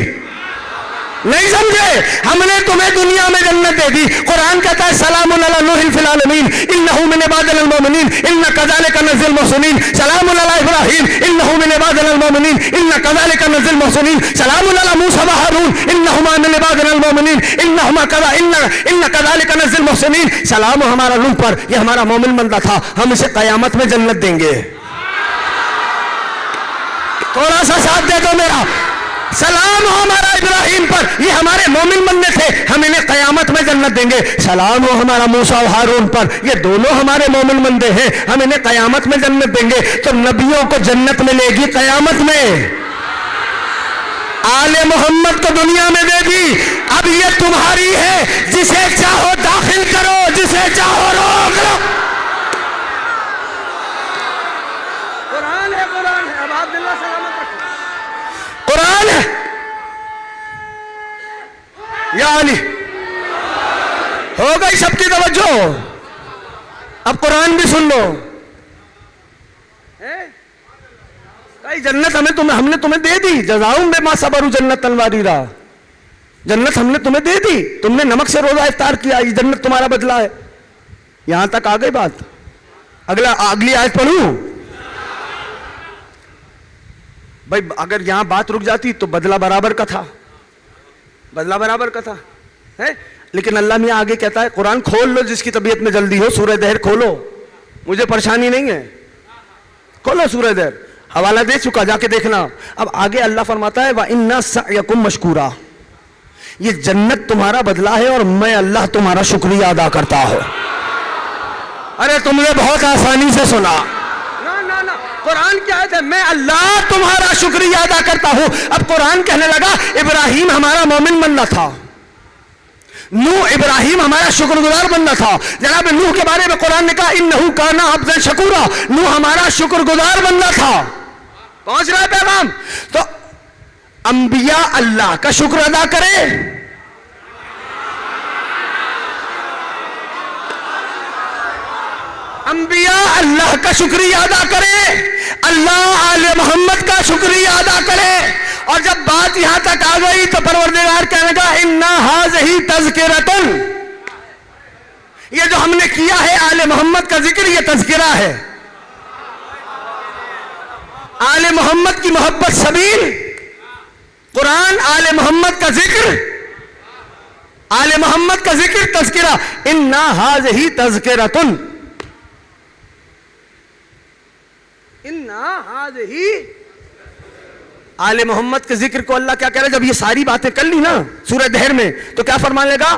S1: نہیں سمجھے, ہم نے تمہیں دنیا میں جنت دے دی. قرآن کہتا ہے سلام علی نوح فی العالمین انہ من عبادنا المؤمنین ان کذالک نجزی المحسنین. سلام علی ابراہیم انہ من عبادنا المؤمنین ان کذالک نجزی المحسنین. سلام علی موسیٰ و ہارون انہما من عبادنا المؤمنین ان کذالک نجزی المحسنین. سلام ہمارا نوح پر, یہ ہمارا مومن بندہ تھا, ہم اسے قیامت میں جنت دیں گے. تھوڑا سا ساتھ دے دو میرا. سلام ہو ہمارا ابراہیم پر, یہ ہمارے مومن بندے تھے, ہم انہیں قیامت میں جنت دیں گے. سلام ہو ہمارا موسیٰ و ہارون پر, یہ دونوں ہمارے مومن بندے ہیں, ہم انہیں قیامت میں جنت دیں گے. تو نبیوں کو جنت ملے گی قیامت میں, آل محمد کو دنیا میں دے دی. اب یہ تمہاری ہے, جسے چاہو داخل کرو, جسے چاہو روک لو. قرآن ہے, قرآن ہے. اب عبداللہ سلامت رکھو. قرآن ہے یا علی. ہو گئی سب کی توجہ, اب قرآن بھی سن لو. کئی جنت ہم نے تمہیں دے دی. جزاؤہم بما صبروا جنتا وحریرا. جنت ہم نے تمہیں دے دی, تم نے نمک سے روزہ افطار کیا, یہ جنت تمہارا بدلہ ہے. یہاں تک آ گئی بات. اگلی آیت پڑھوں بھائی. اگر یہاں بات رک جاتی تو بدلہ برابر کا تھا, بدلہ برابر کا تھا ہے. لیکن اللہ میاں آگے کہتا ہے, قرآن کھول لو جس کی طبیعت میں جلدی ہو, سورہ دہر کھولو, مجھے پریشانی نہیں ہے, کھولو سورہ دہر, حوالہ دے چکا, جا کے دیکھنا. اب آگے اللہ فرماتا ہے وَإِنَّ سَعْيَكُمْ مَشْكُورًا, یہ جنت تمہارا بدلہ ہے اور میں اللہ تمہارا شکریہ ادا کرتا ہوں. ارے تم نے بہت آسانی سے سنا. قرآن کیا ہے, میں اللہ تمہارا شکریہ ادا کرتا ہوں. اب قرآن کہنے لگا ابراہیم ہمارا مومن بندہ تھا, نوح ابراہیم ہمارا شکر گزار بندہ تھا. جناب نوح کے بارے میں قرآن نے کہا انہو کان عبدا شکورا, نوح ہمارا شکر گزار بندہ تھا. پہنچ رہا ہے پیغام. تو انبیاء اللہ کا شکر ادا کرے, انبیاء اللہ کا شکریہ ادا کرے, اللہ آل محمد کا شکریہ ادا کرے. اور جب بات یہاں تک آ گئی تو پروردگار کہنے لگا اِنَّا هَٰذِهِ تَذْكِرَةٌ, یہ جو ہم نے کیا ہے آل محمد کا ذکر, یہ تذکرہ ہے. آل محمد کی محبت سبیل, قرآن آل محمد کا ذکر, آل محمد کا ذکر تذکرہ. اِنَّا هَٰذِهِ تَذْكِرَةٌ, آل محمد کے ذکر کو اللہ کیا کہہ رہا ہے. جب یہ ساری باتیں کر لی نا سورہ دہر میں, تو کیا فرمان لے گا,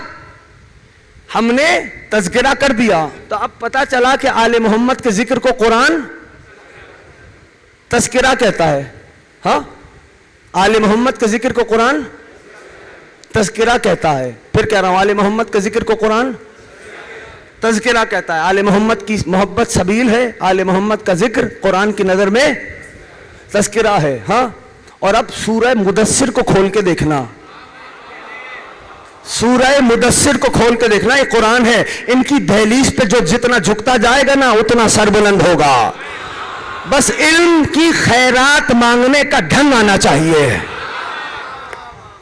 S1: ہم نے تذکرہ کر دیا. تو اب پتا چلا کہ آل محمد کے ذکر کو قرآن تذکرہ کہتا ہے. ہاں, آل محمد کے ذکر کو قرآن تذکرہ کہتا ہے. پھر کہہ رہا ہوں, آل محمد کے ذکر کو قرآن تذکرہ کہتا ہے. آل محمد کی محبت سبیل ہے, آل محمد کا ذکر قرآن کی نظر میں تذکرہ ہے. ہاں, اور اب سورہ مدثر کو کھول کے دیکھنا, سورہ مدثر کو کھول کے دیکھنا. یہ قرآن ہے, ان کی دہلیز پہ جو جتنا جھکتا جائے گا نا اتنا سر بلند ہوگا. بس علم کی خیرات مانگنے کا ڈھنگ آنا چاہیے,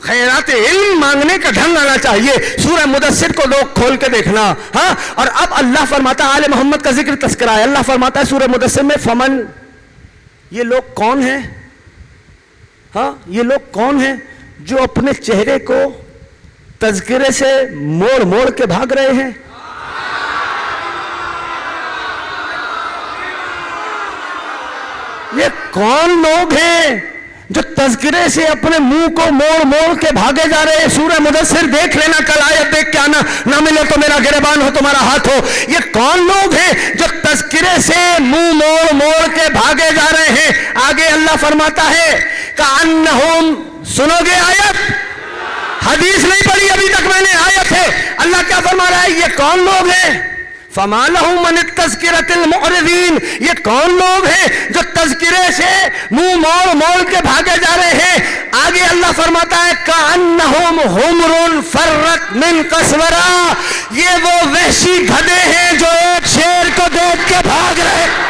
S1: خیرات علم مانگنے کا ڈھنگ آنا چاہیے. سورہ مدثر کو لوگ کھول کے دیکھنا. ہاں, اور اب اللہ فرماتا ہے آل محمد کا ذکر تذکرہ ہے. اللہ فرماتا ہے سورہ مدثر میں فمن, یہ لوگ کون ہیں, ہاں یہ لوگ کون ہیں جو اپنے چہرے کو تذکرے سے موڑ موڑ کے بھاگ رہے ہیں. یہ کون لوگ ہیں جو تذکرے سے اپنے منہ کو موڑ موڑ کے بھاگے جا رہے ہیں. سورہ مدثر دیکھ لینا, کل آیت دیکھ کے آنا, نہ ملے تو میرا گریبان ہو تمہارا ہاتھ ہو. یہ کون لوگ ہیں جو تذکرے سے منہ موڑ موڑ کے بھاگے جا رہے ہیں؟ آگے اللہ فرماتا ہے کأنہم, سنو گے آیت, حدیث نہیں پڑھی ابھی تک میں نے, آیت ہے. اللہ کیا فرما رہا ہے؟ یہ کون لوگ ہیں؟ فما لهم من التذکرۃ المعرضین, یہ کون لوگ ہیں جو تذکرے سے منہ موڑ موڑ کے بھاگے جا رہے ہیں؟ آگے اللہ فرماتا ہے کأنہم حمر فرت من قسورہ, یہ وہ وحشی گدھے ہیں جو ایک شیر کو دیکھ کے بھاگ رہے ہیں.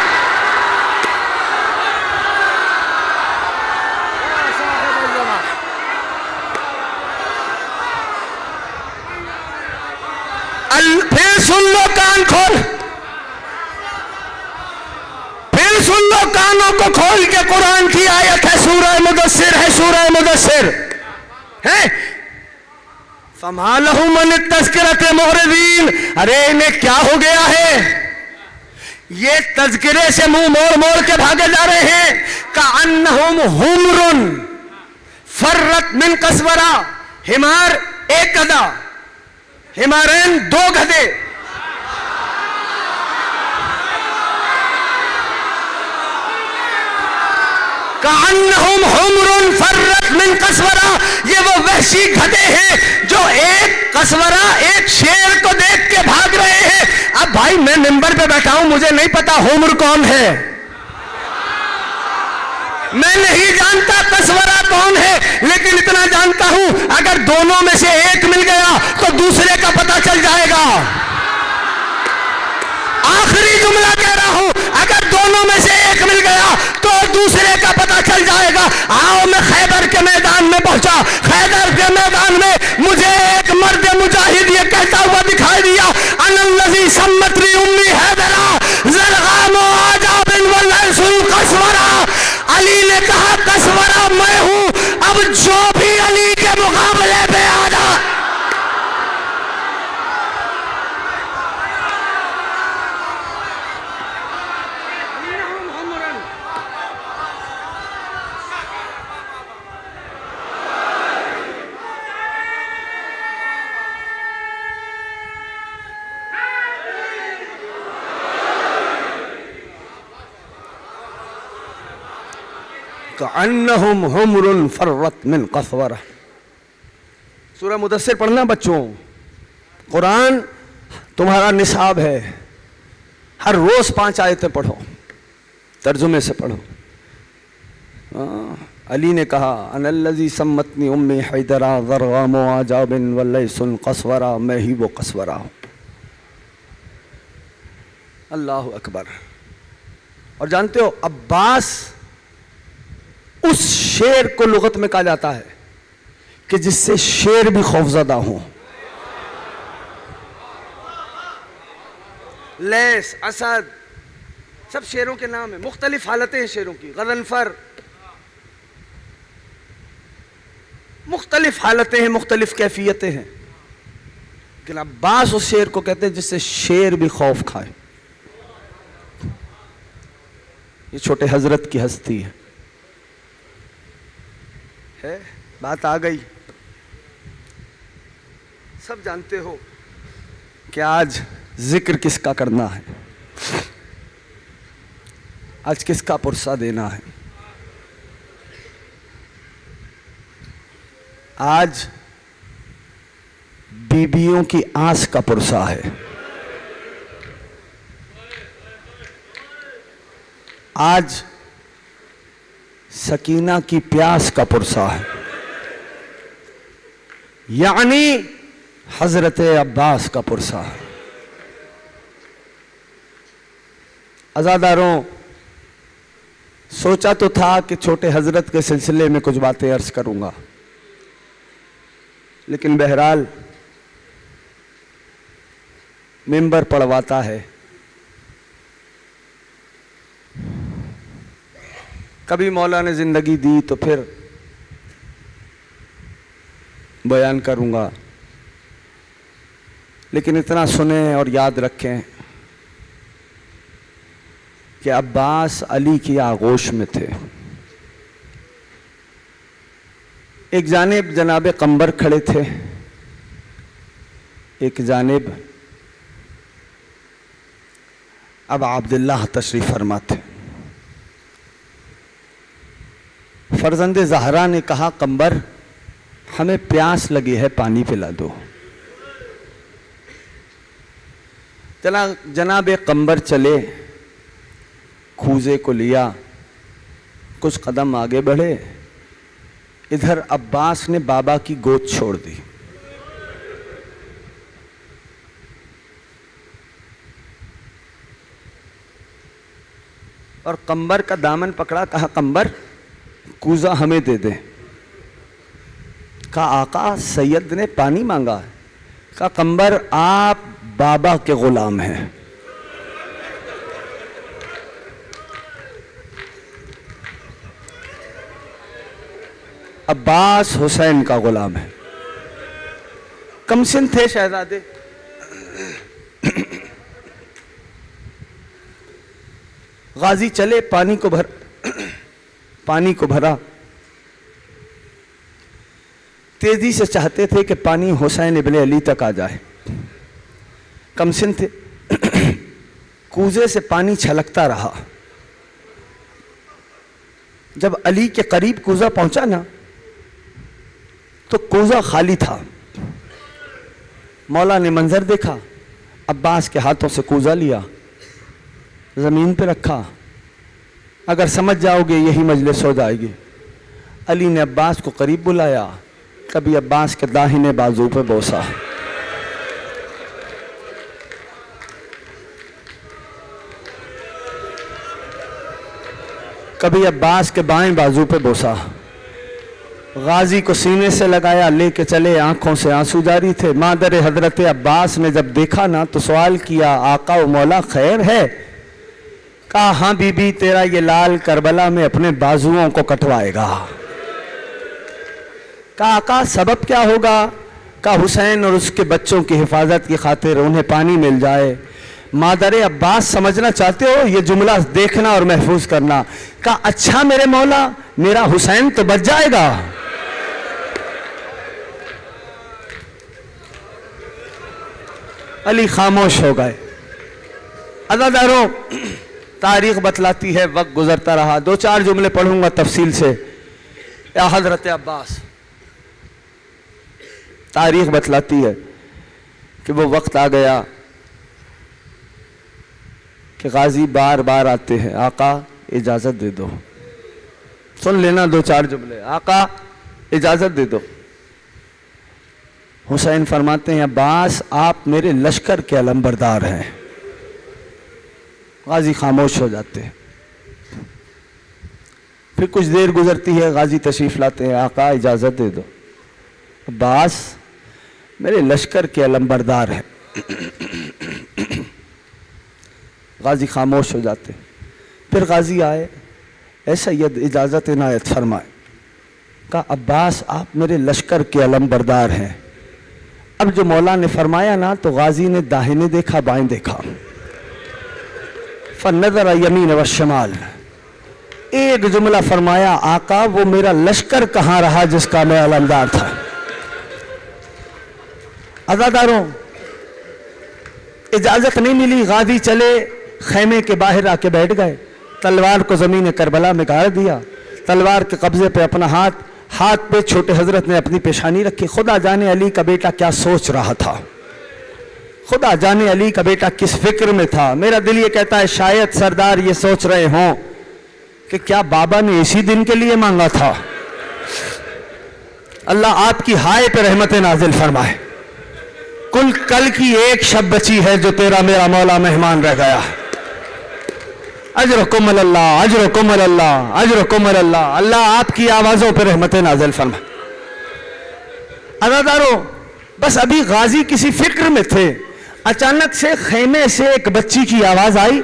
S1: پھر سن لو, کان کھول, پھر سن لو کانوں کو کھول کے, قرآن کی آیت ہے, سورہ مدثر ہے, سورہ مدثر ہے. فما لهم من التذکرۃ معرضین, ارے انہیں کیا ہو گیا ہے؟ یہ تذکرے سے منہ موڑ موڑ کے بھاگے جا رہے ہیں. کأنہم حمر فرت من قسورہ, حمار ایک گدھا, حمارین دو گدھے. کأنہم حمر فرت من قسورہ, یہ وہ وحشی گدھے ہیں جو ایک قسورہ, ایک شیر کو دیکھ کے بھاگ رہے ہیں. اب بھائی میں ممبر پہ بیٹھا ہوں, مجھے نہیں پتا حمر کون ہے, میں نہیں جانتا قسورہ کون ہے, لیکن اتنا جانتا ہوں اگر دونوں میں سے ایک مل گیا تو دوسرے کا پتہ چل جائے گا. آخری جملہ کہہ رہا ہوں, اگر دونوں میں سے ایک مل گیا تو دوسرے کا پتہ چل جائے گا. آؤ, میں خیبر کے میدان میں پہنچا. خیبر کے میدان میں مجھے ایک مرد مجاہد یہ کہتا ہوا دکھائی دیا, انا الذی سمتنی امی حیدرا زرغام عجاب واللیس القسورہ. علی نے کہا قسورہ میں ہوں, اب جو بھی علی کے مقابلے پہ آ جا. کأنہم حمر فرت من قسورہ. سورہ مدثر پڑھنا بچوں, قرآن تمہارا نصاب ہے, ہر روز 5 آیتیں پڑھو, ترجمے سے پڑھو. علی نے کہا انا الذی سمتنی امی حیدرا ضرغام عجاب واللیس قسورہ, میں ہی وہ قسورہ ہوں. اللہ اکبر. اور جانتے ہو عباس اس شیر کو لغت میں کہا جاتا ہے کہ جس سے شیر بھی خوفزدہ ہوں. لیس, اسد, سب شیروں کے نام ہیں, مختلف حالتیں ہیں شیروں کی. غضنفر, مختلف حالتیں ہیں, مختلف کیفیتیں ہیں. لیکن عباس اس شیر کو کہتے ہیں جس سے شیر بھی خوف کھائے. یہ چھوٹے حضرت کی ہستی ہے. بات آ گئی. سب جانتے ہو کہ آج ذکر کس کا کرنا ہے, آج کس کا پرسہ دینا ہے. آج بیویوں کی آس کا پرسہ ہے. آج سکینہ کی پیاس کا پرسہ ہے, یعنی حضرت عباس کا پرسہ ہے. عزاداروں, سوچا تو تھا کہ چھوٹے حضرت کے سلسلے میں کچھ باتیں عرض کروں گا, لیکن بہرحال ممبر پڑھواتا ہے. کبھی مولا نے زندگی دی تو پھر بیان کروں گا, لیکن اتنا سنیں اور یاد رکھیں کہ عباس علی کی آغوش میں تھے. ایک جانب جناب قمبر کھڑے تھے، ایک جانب ابا عبداللہ تشریف فرما تھے۔ فرزند زہرا نے کہا قمبر ہمیں پیاس لگی ہے، پانی پلا دو۔ جناب قمبر چلے، کھوزے کو لیا، کچھ قدم آگے بڑھے، ادھر عباس نے بابا کی گود چھوڑ دی۔ اور قمبر کا دامن پکڑا، کہا قمبر کوزہ ہمیں دے دے۔ کہا آقا سید نے پانی مانگا ہے۔ کہا قمبر آپ بابا کے غلام ہیں، عباس حسین کا غلام ہے۔ کم سن تھے شہزادے، غازی چلے، پانی کو بھرا، تیزی سے چاہتے تھے کہ پانی حسین ابن علی تک آ جائے، کم سن تھے۔ کوزے سے پانی چھلکتا رہا، جب علی کے قریب کوزہ پہنچا نا تو کوزہ خالی تھا۔ مولا نے منظر دیکھا، عباس کے ہاتھوں سے کوزہ لیا، زمین پہ رکھا، اگر سمجھ جاؤ گے یہی مجلس ہو جائے گی۔ علی نے عباس کو قریب بلایا، کبھی عباس کے داہنے بازو پہ بوسا، کبھی عباس کے بائیں بازو پہ بوسا، غازی کو سینے سے لگایا، لے کے چلے، آنکھوں سے آنسو جاری تھے۔ مادر حضرت عباس نے جب دیکھا نا تو سوال کیا آقا و مولا خیر ہے؟ کہا ہاں بی بی، تیرا یہ لال کربلا میں اپنے بازوؤں کو کٹوائے گا۔ کہا آقا سبب کیا ہوگا؟ کہا حسین اور اس کے بچوں کی حفاظت کی خاطر انہیں پانی مل جائے۔ مادر عباس سمجھنا چاہتے ہو؟ یہ جملہ دیکھنا اور محفوظ کرنا۔ کہا اچھا میرے مولا، میرا حسین تو بچ جائے گا۔ علی خاموش ہو گئے۔ عزاداروں، تاریخ بتلاتی ہے وقت گزرتا رہا۔ دو چار جملے پڑھوں گا تفصیل سے۔ یا حضرت عباس، تاریخ بتلاتی ہے کہ وہ وقت آ گیا کہ غازی بار بار آتے ہیں، آقا اجازت دے دو۔ سن لینا دو چار جملے، آقا اجازت دے دو۔ حسین فرماتے ہیں عباس آپ میرے لشکر کے علمبردار ہیں۔ غازی خاموش ہو جاتے ہیں۔ پھر کچھ دیر گزرتی ہے، غازی تشریف لاتے ہیں، آقا اجازت دے دو۔ عباس میرے لشکر کے علمبردار ہیں۔ غازی خاموش ہو جاتے ہیں۔ پھر غازی آئے، اے سید اجازت عنایت فرمائے۔ کہا عباس آپ میرے لشکر کے علمبردار ہیں۔ اب جو مولا نے فرمایا نا تو غازی نے داہنے دیکھا، بائیں دیکھا، فنظر یمین و شمال، ایک جملہ فرمایا آقا وہ میرا لشکر کہاں رہا جس کا میں علمدار تھا۔ عزاداروں، اجازت نہیں ملی، غازی چلے، خیمے کے باہر آ کے بیٹھ گئے، تلوار کو زمین کربلا میں گاڑ دیا، تلوار کے قبضے پہ اپنا ہاتھ پہ چھوٹے حضرت نے اپنی پیشانی رکھی۔ خدا جانے علی کا بیٹا کیا سوچ رہا تھا، خدا جانے علی کا بیٹا کس فکر میں تھا۔ میرا دل یہ کہتا ہے شاید سردار یہ سوچ رہے ہوں کہ کیا بابا نے اسی دن کے لیے مانگا تھا۔ اللہ آپ کی ہائے پہ رحمت نازل فرمائے۔ کل کی ایک شب بچی ہے جو تیرا میرا مولا مہمان رہ گیا۔ اجرکم اللہ، اجرکم اللہ، اجرکم اللہ۔ اللہ آپ کی آوازوں پہ رحمت نازل فرمائے۔ عزاداروں، بس ابھی غازی کسی فکر میں تھے، اچانک سے خیمے سے ایک بچی کی آواز آئی،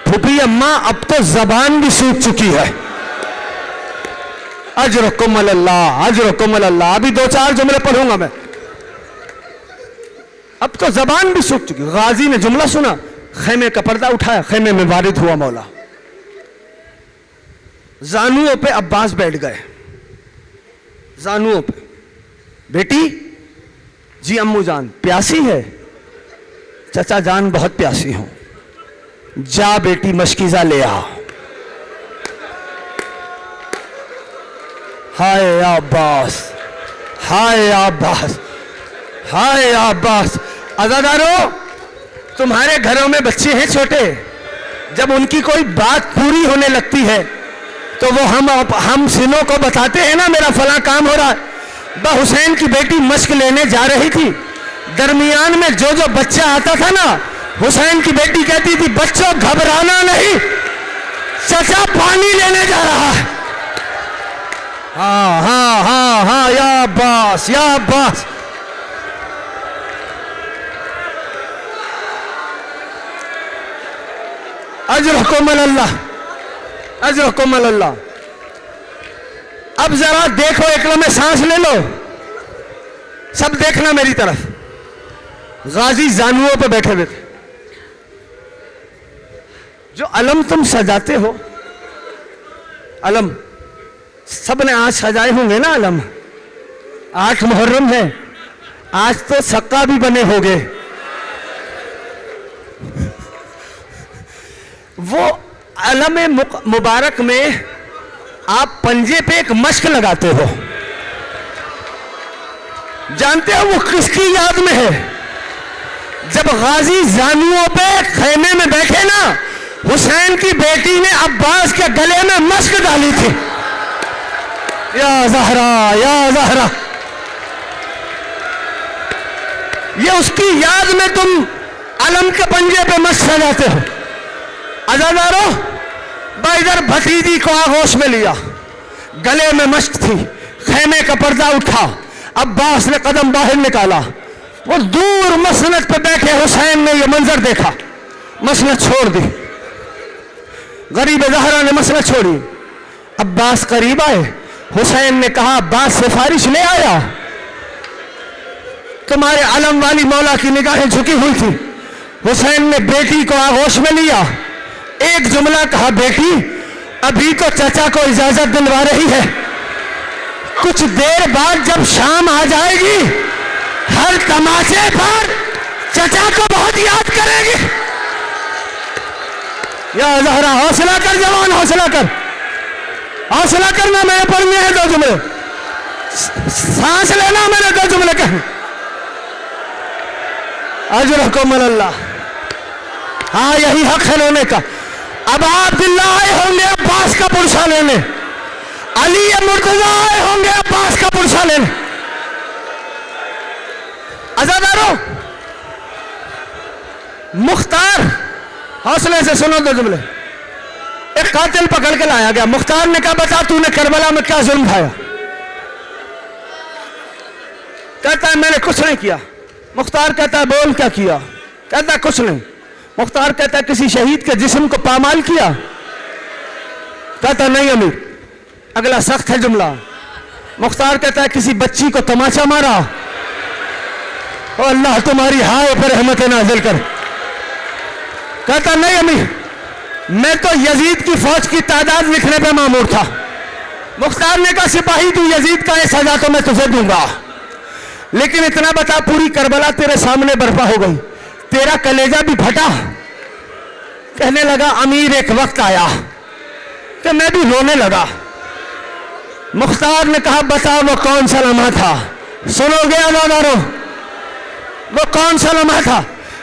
S1: پھوپھی اماں اب تو زبان بھی سوکھ چکی ہے۔ اجرکم اللہ، اجرکم اللہ۔ ابھی دو چار جملے پڑھوں گا میں۔ اب تو زبان بھی سوکھ چکی۔ غازی نے جملہ سنا، خیمے کا پردہ اٹھایا، خیمے میں وارد ہوا مولا۔ زانوؤں پہ عباس بیٹھ گئے، زانوؤں پہ. بیٹی جی امو جان پیاسی ہے؟ چچا جان بہت پیاسی ہوں. جا بیٹی مشکیزہ لے آ. ہائے عباس، ہائے عباس، ہائے عباس. عزادارو تمہارے گھروں میں بچے ہیں چھوٹے، جب ان کی کوئی بات پوری ہونے لگتی ہے تو وہ ہم سنوں کو بتاتے ہیں نا میرا فلاں کام ہو رہا ہے. حسین کی بیٹی مشق لینے جا رہی تھی، درمیان میں جو بچہ آتا تھا نا، حسین کی بیٹی کہتی تھی بچوں گھبرانا نہیں، چچا پانی لینے جا رہا ہے. ہاں ہاں ہاں ہاں یا عباس، یا عباس. اجرکم اللہ، اجرکم اللہ. اب ذرا دیکھو، ایک لمحے سانس لے لو، سب دیکھنا میری طرف. غازی زانوؤں پہ بیٹھے ہوئے تھے. جو علم تم سجاتے ہو، علم سب نے آج سجائے ہوں گے نا. علم 8 محرم ہے، آج تو سکا بھی بنے ہوگے. وہ علم مبارک میں آپ پنجے پہ ایک مشق لگاتے ہو، جانتے ہو وہ کس کی یاد میں ہے؟ جب غازی زانوؤں پہ خیمے میں بیٹھے نا، حسین کی بیٹی نے عباس کے گلے میں مشق ڈالی تھی. یا زہرا، یا زہرا. یہ اس کی یاد میں تم علم کے پنجے پہ مشق سجاتے ہو. عزادارو ادھر بھتیجی کو آغوش میں لیا، گلے میں مشق تھی، خیمے کا پردہ اٹھا، عباس نے قدم باہر نکالا. وہ دور مسند پہ بیٹھے حسین نے یہ منظر دیکھا، مسند چھوڑ دی. غریب زہرا نے مسند چھوڑی. عباس قریب آئے. حسین نے کہا عباس سفارش لے آیا؟ تمہارے علم والی مولا کی نگاہیں جھکی ہوئی تھی. حسین نے بیٹی کو آغوش میں لیا، ایک جملہ کہا بیٹی ابھی تو چچا کو اجازت دلوا رہی ہے، کچھ دیر بعد جب شام آ جائے گی ہر تماشے پر چچا کو بہت یاد کرے گی. یا زہرا حوصلہ کر جوان، حوصلہ کر، حوصلہ کرنا. میرے پڑھنے ہیں 2 جملے، سانس لینا، میں نے 2 جملے کہے. اجرکم اللہ. ہاں یہی حق ہے رونے کا. اب عبداللہ آئے ہوں گے عباس کا پرسہ لینے، علی مرتضی آئے ہوں گے عباس کا پرسہ لینے. عزادارو مختار، حوصلے سے سنو 2 جملے. ایک قاتل پکڑ کے لایا گیا. مختار نے کہا بتا تو نے کربلا میں کیا ظلم ڈھایا؟ کہتا ہے میں نے کچھ نہیں کیا. مختار کہتا ہے بول کیا کیا؟ کہتا ہے کچھ نہیں. مختار کہتا ہے کسی شہید کے جسم کو پامال کیا؟ کہتا ہے نہیں امیر. اگلا سخت ہے جملہ. مختار کہتا ہے کسی بچی کو تماچا مارا؟ او اللہ تمہاری ہائے پر رحمت نازل کر. کہتا نہیں امیر، میں تو یزید کی فوج کی تعداد لکھنے پہ مامور تھا. مختار نے کہا سپاہی تو یزید کا ہے، سزا تو میں تجھے دوں گا، لیکن اتنا بتا پوری کربلا تیرے سامنے برپا ہو گئی، تیرا کلیجہ بھی پھٹا. کہنے لگا امیر ایک وقت آیا کہ میں بھی رونے لگا. مختار نے کہا بتا وہ کون سا لمحہ تھا؟ سنو گے عزادارو، وہ کون سا لمحہ تھا؟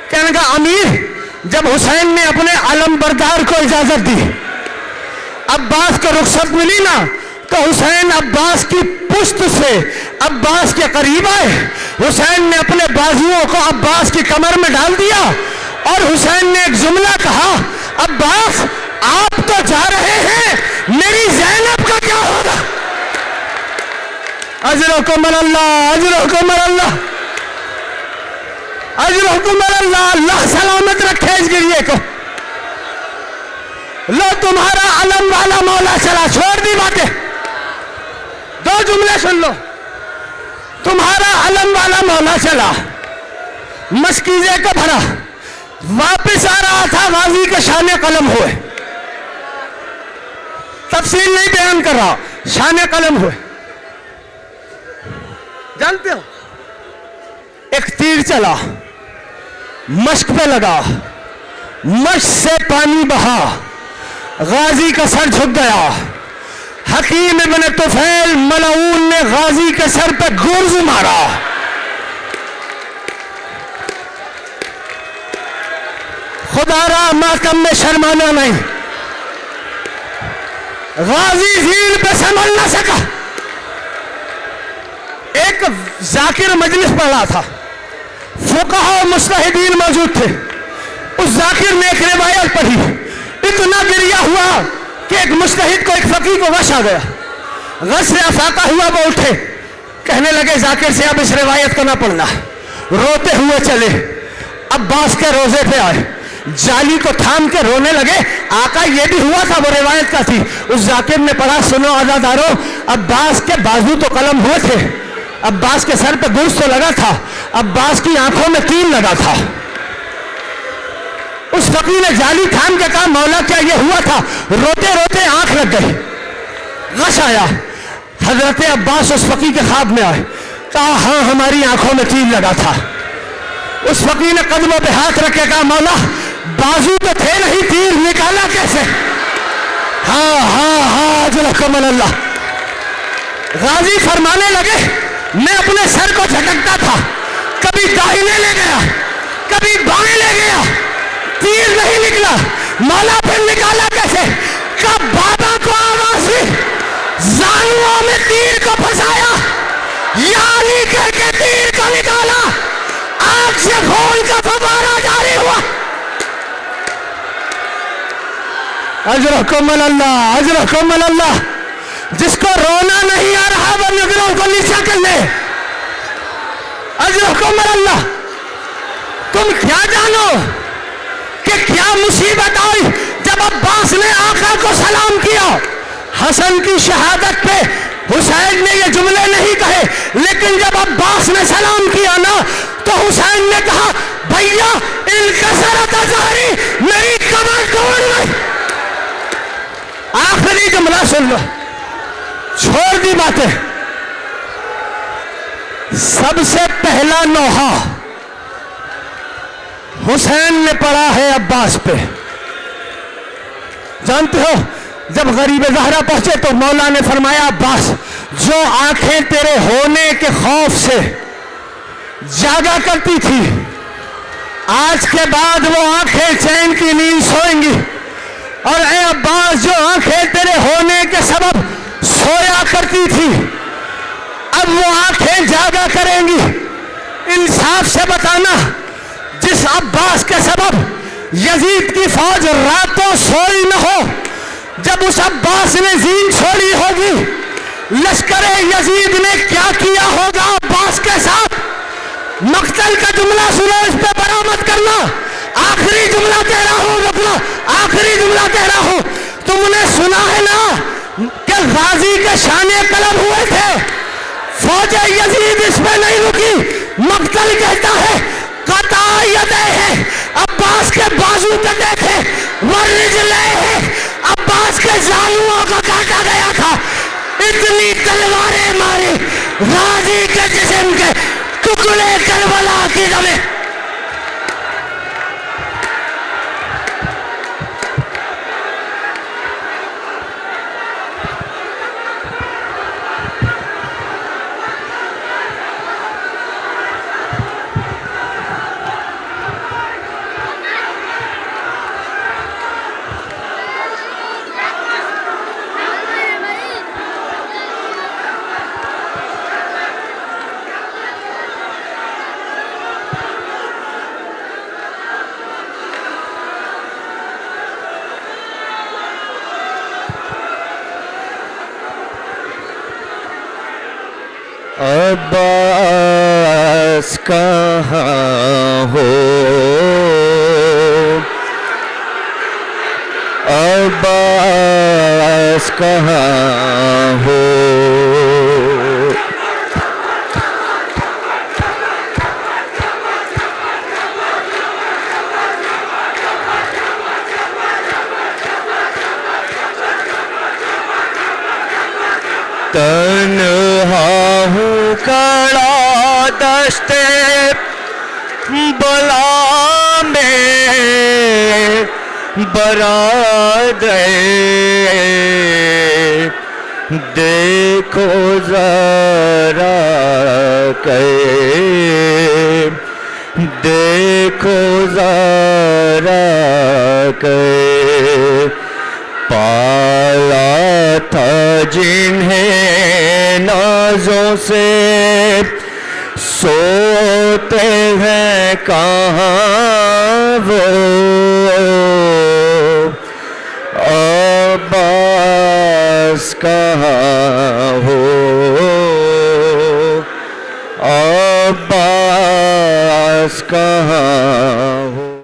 S1: کہنے لگا امیر جب حسین نے اپنے علم بردار کو اجازت دی، عباس کو رخصت ملی نا، تو حسین عباس کی پشت سے عباس کے قریب آئے. حسین نے اپنے بازوؤں کو عباس کی کمر میں ڈال دیا اور حسین نے ایک جملہ کہا عباس آپ تو جا رہے ہیں، میری زینب کا کیا ہوگا؟ اجرکم اللہ، اجرکم اللہ، اجرکم اللہ. اللہ سلامت رکھے اس گریے کو. لو تمہارا علم والا مولا چلا، چھوڑ دی باتیں، 2 جملے سن لو. تمہارا علم والا مولا چلا، مشکیزے کا بھرا، واپس آ رہا تھا، غازی کے شان قلم ہوئے. تفصیل نہیں بیان کر رہا، شان قلم ہوئے. جانتے ہو ایک تیر چلا مشق پہ لگا مشق سے پانی بہا غازی کا سر جھک گیا حکیم ابن طفیل ملعون نے غازی کے سر پہ گرز مارا خدا را ماتم میں شرمانا نہیں غازی زین پہ سنبھل نہ سکا ایک ذاکر مجلس پڑھا تھا فقہاء و مجتہدین موجود تھے اس ذاکر نے ایک روایت پڑھی اتنا گریا ہوا کہ ایک مجتہد کو ایک فقیہ کو غش آ گیا غش سے افاقہ ہوا وہ اٹھے کہنے لگے ذاکر سے اب اس روایت کو نہ پڑھنا روتے ہوئے چلے عباس کے روزے پہ آئے جالی کو تھام کے رونے لگے آقا یہ بھی ہوا تھا وہ روایت کا تھی اس ذاکر نے پڑھا سنو عزادارو عباس کے بازو تو قلم ہوئے تھے عباس کے سر پہ گرز تو لگا تھا عباس کی آنکھوں میں تیر لگا تھا اس فقیر نے جالی تھام کے کہا مولا کیا یہ ہوا تھا روتے روتے آنکھ لگ گئی غش آیا حضرت عباس اس فقیر کے خواب میں آئے کہا ہاں ہماری آنکھوں میں تیر لگا تھا اس فقیر نے قدموں پہ ہاتھ رکھے کہا مولا بازو تو تھے نہیں تیر نکالا کیسے ہاں ہاں ہاں اجرکم اللہ غازی فرمانے لگے میں اپنے سر کو جھٹکتا تھا کبھی داہنے لے گیا کبھی بائیں لے گیا تیر نہیں نکلا مولا پھر نکالا کیسے کب بابا کو آواز ہوئی زانووں میں تیر کو پھنسایا یعنی کہہ کے تیر کو نکالا آگ سے خون کا فوارہ جاری ہوا اجرکم اللہ اجرکم اللہ جس کو رونا نہیں آ رہا وہ نگروں کو نیچا کر لے اجرکم اللہ تم کیا جانو کہ کیا مصیبت آئی جب عباس نے آقا کو سلام کیا حسن کی شہادت پہ حسین نے یہ جملے نہیں کہے لیکن جب عباس نے سلام کیا نا تو حسین نے کہا بھیا انکسرت ظہری میری کمر توڑ گئی آخری جملہ سن لو چھوڑ دی باتیں سب سے پہلا نوحہ حسین نے پڑھا ہے عباس پہ جانتے ہو جب غریب زہرا پہنچے تو مولا نے فرمایا عباس جو آنکھیں تیرے ہونے کے خوف سے جاگا کرتی تھی آج کے بعد وہ آنکھیں چین کی نیند سوئیں گی اور اے عباس جو آنکھیں تیرے ہونے کے سبب سویا کرتی تھی اب وہ آنکھیں جاگا کریں گی انصاف سے بتانا جس عباس کے سبب یزید کی فوج راتوں سوئی نہ ہو جب اس عباس نے زین چھوڑی ہوگی لشکر یزید نے کیا کیا ہوگا عباس کے ساتھ مقتل کا جملہ سنو اس پہ برآمد کرنا آخری جملہ کہہ رہا ہوں رکنا آخری جملہ کہہ رہا ہوں تم نے سنا ہے نا کہ غازی کے شانے قلم ہوئے تھے فوج یزید اس پہ نہیں رکی مقتل کہتا ہے قطع یدہ ہے عباس کے بازو کٹے تھے ورجلے ہے عباس کے زانووں کو کاٹا گیا تھا اتنی تلواریں ماری غازی کے جسم کے ٹکڑے کربلا کی زمین عباس کہاں ہو عباس کہاں ہو تنہا ہوں کھڑا کربلا میں برادر دیکھو ذرا کہ دیکھو ذرا کہ پالا تھا جنہیں نازوں سے سوتے ہیں کہاں وہ عباس کہاں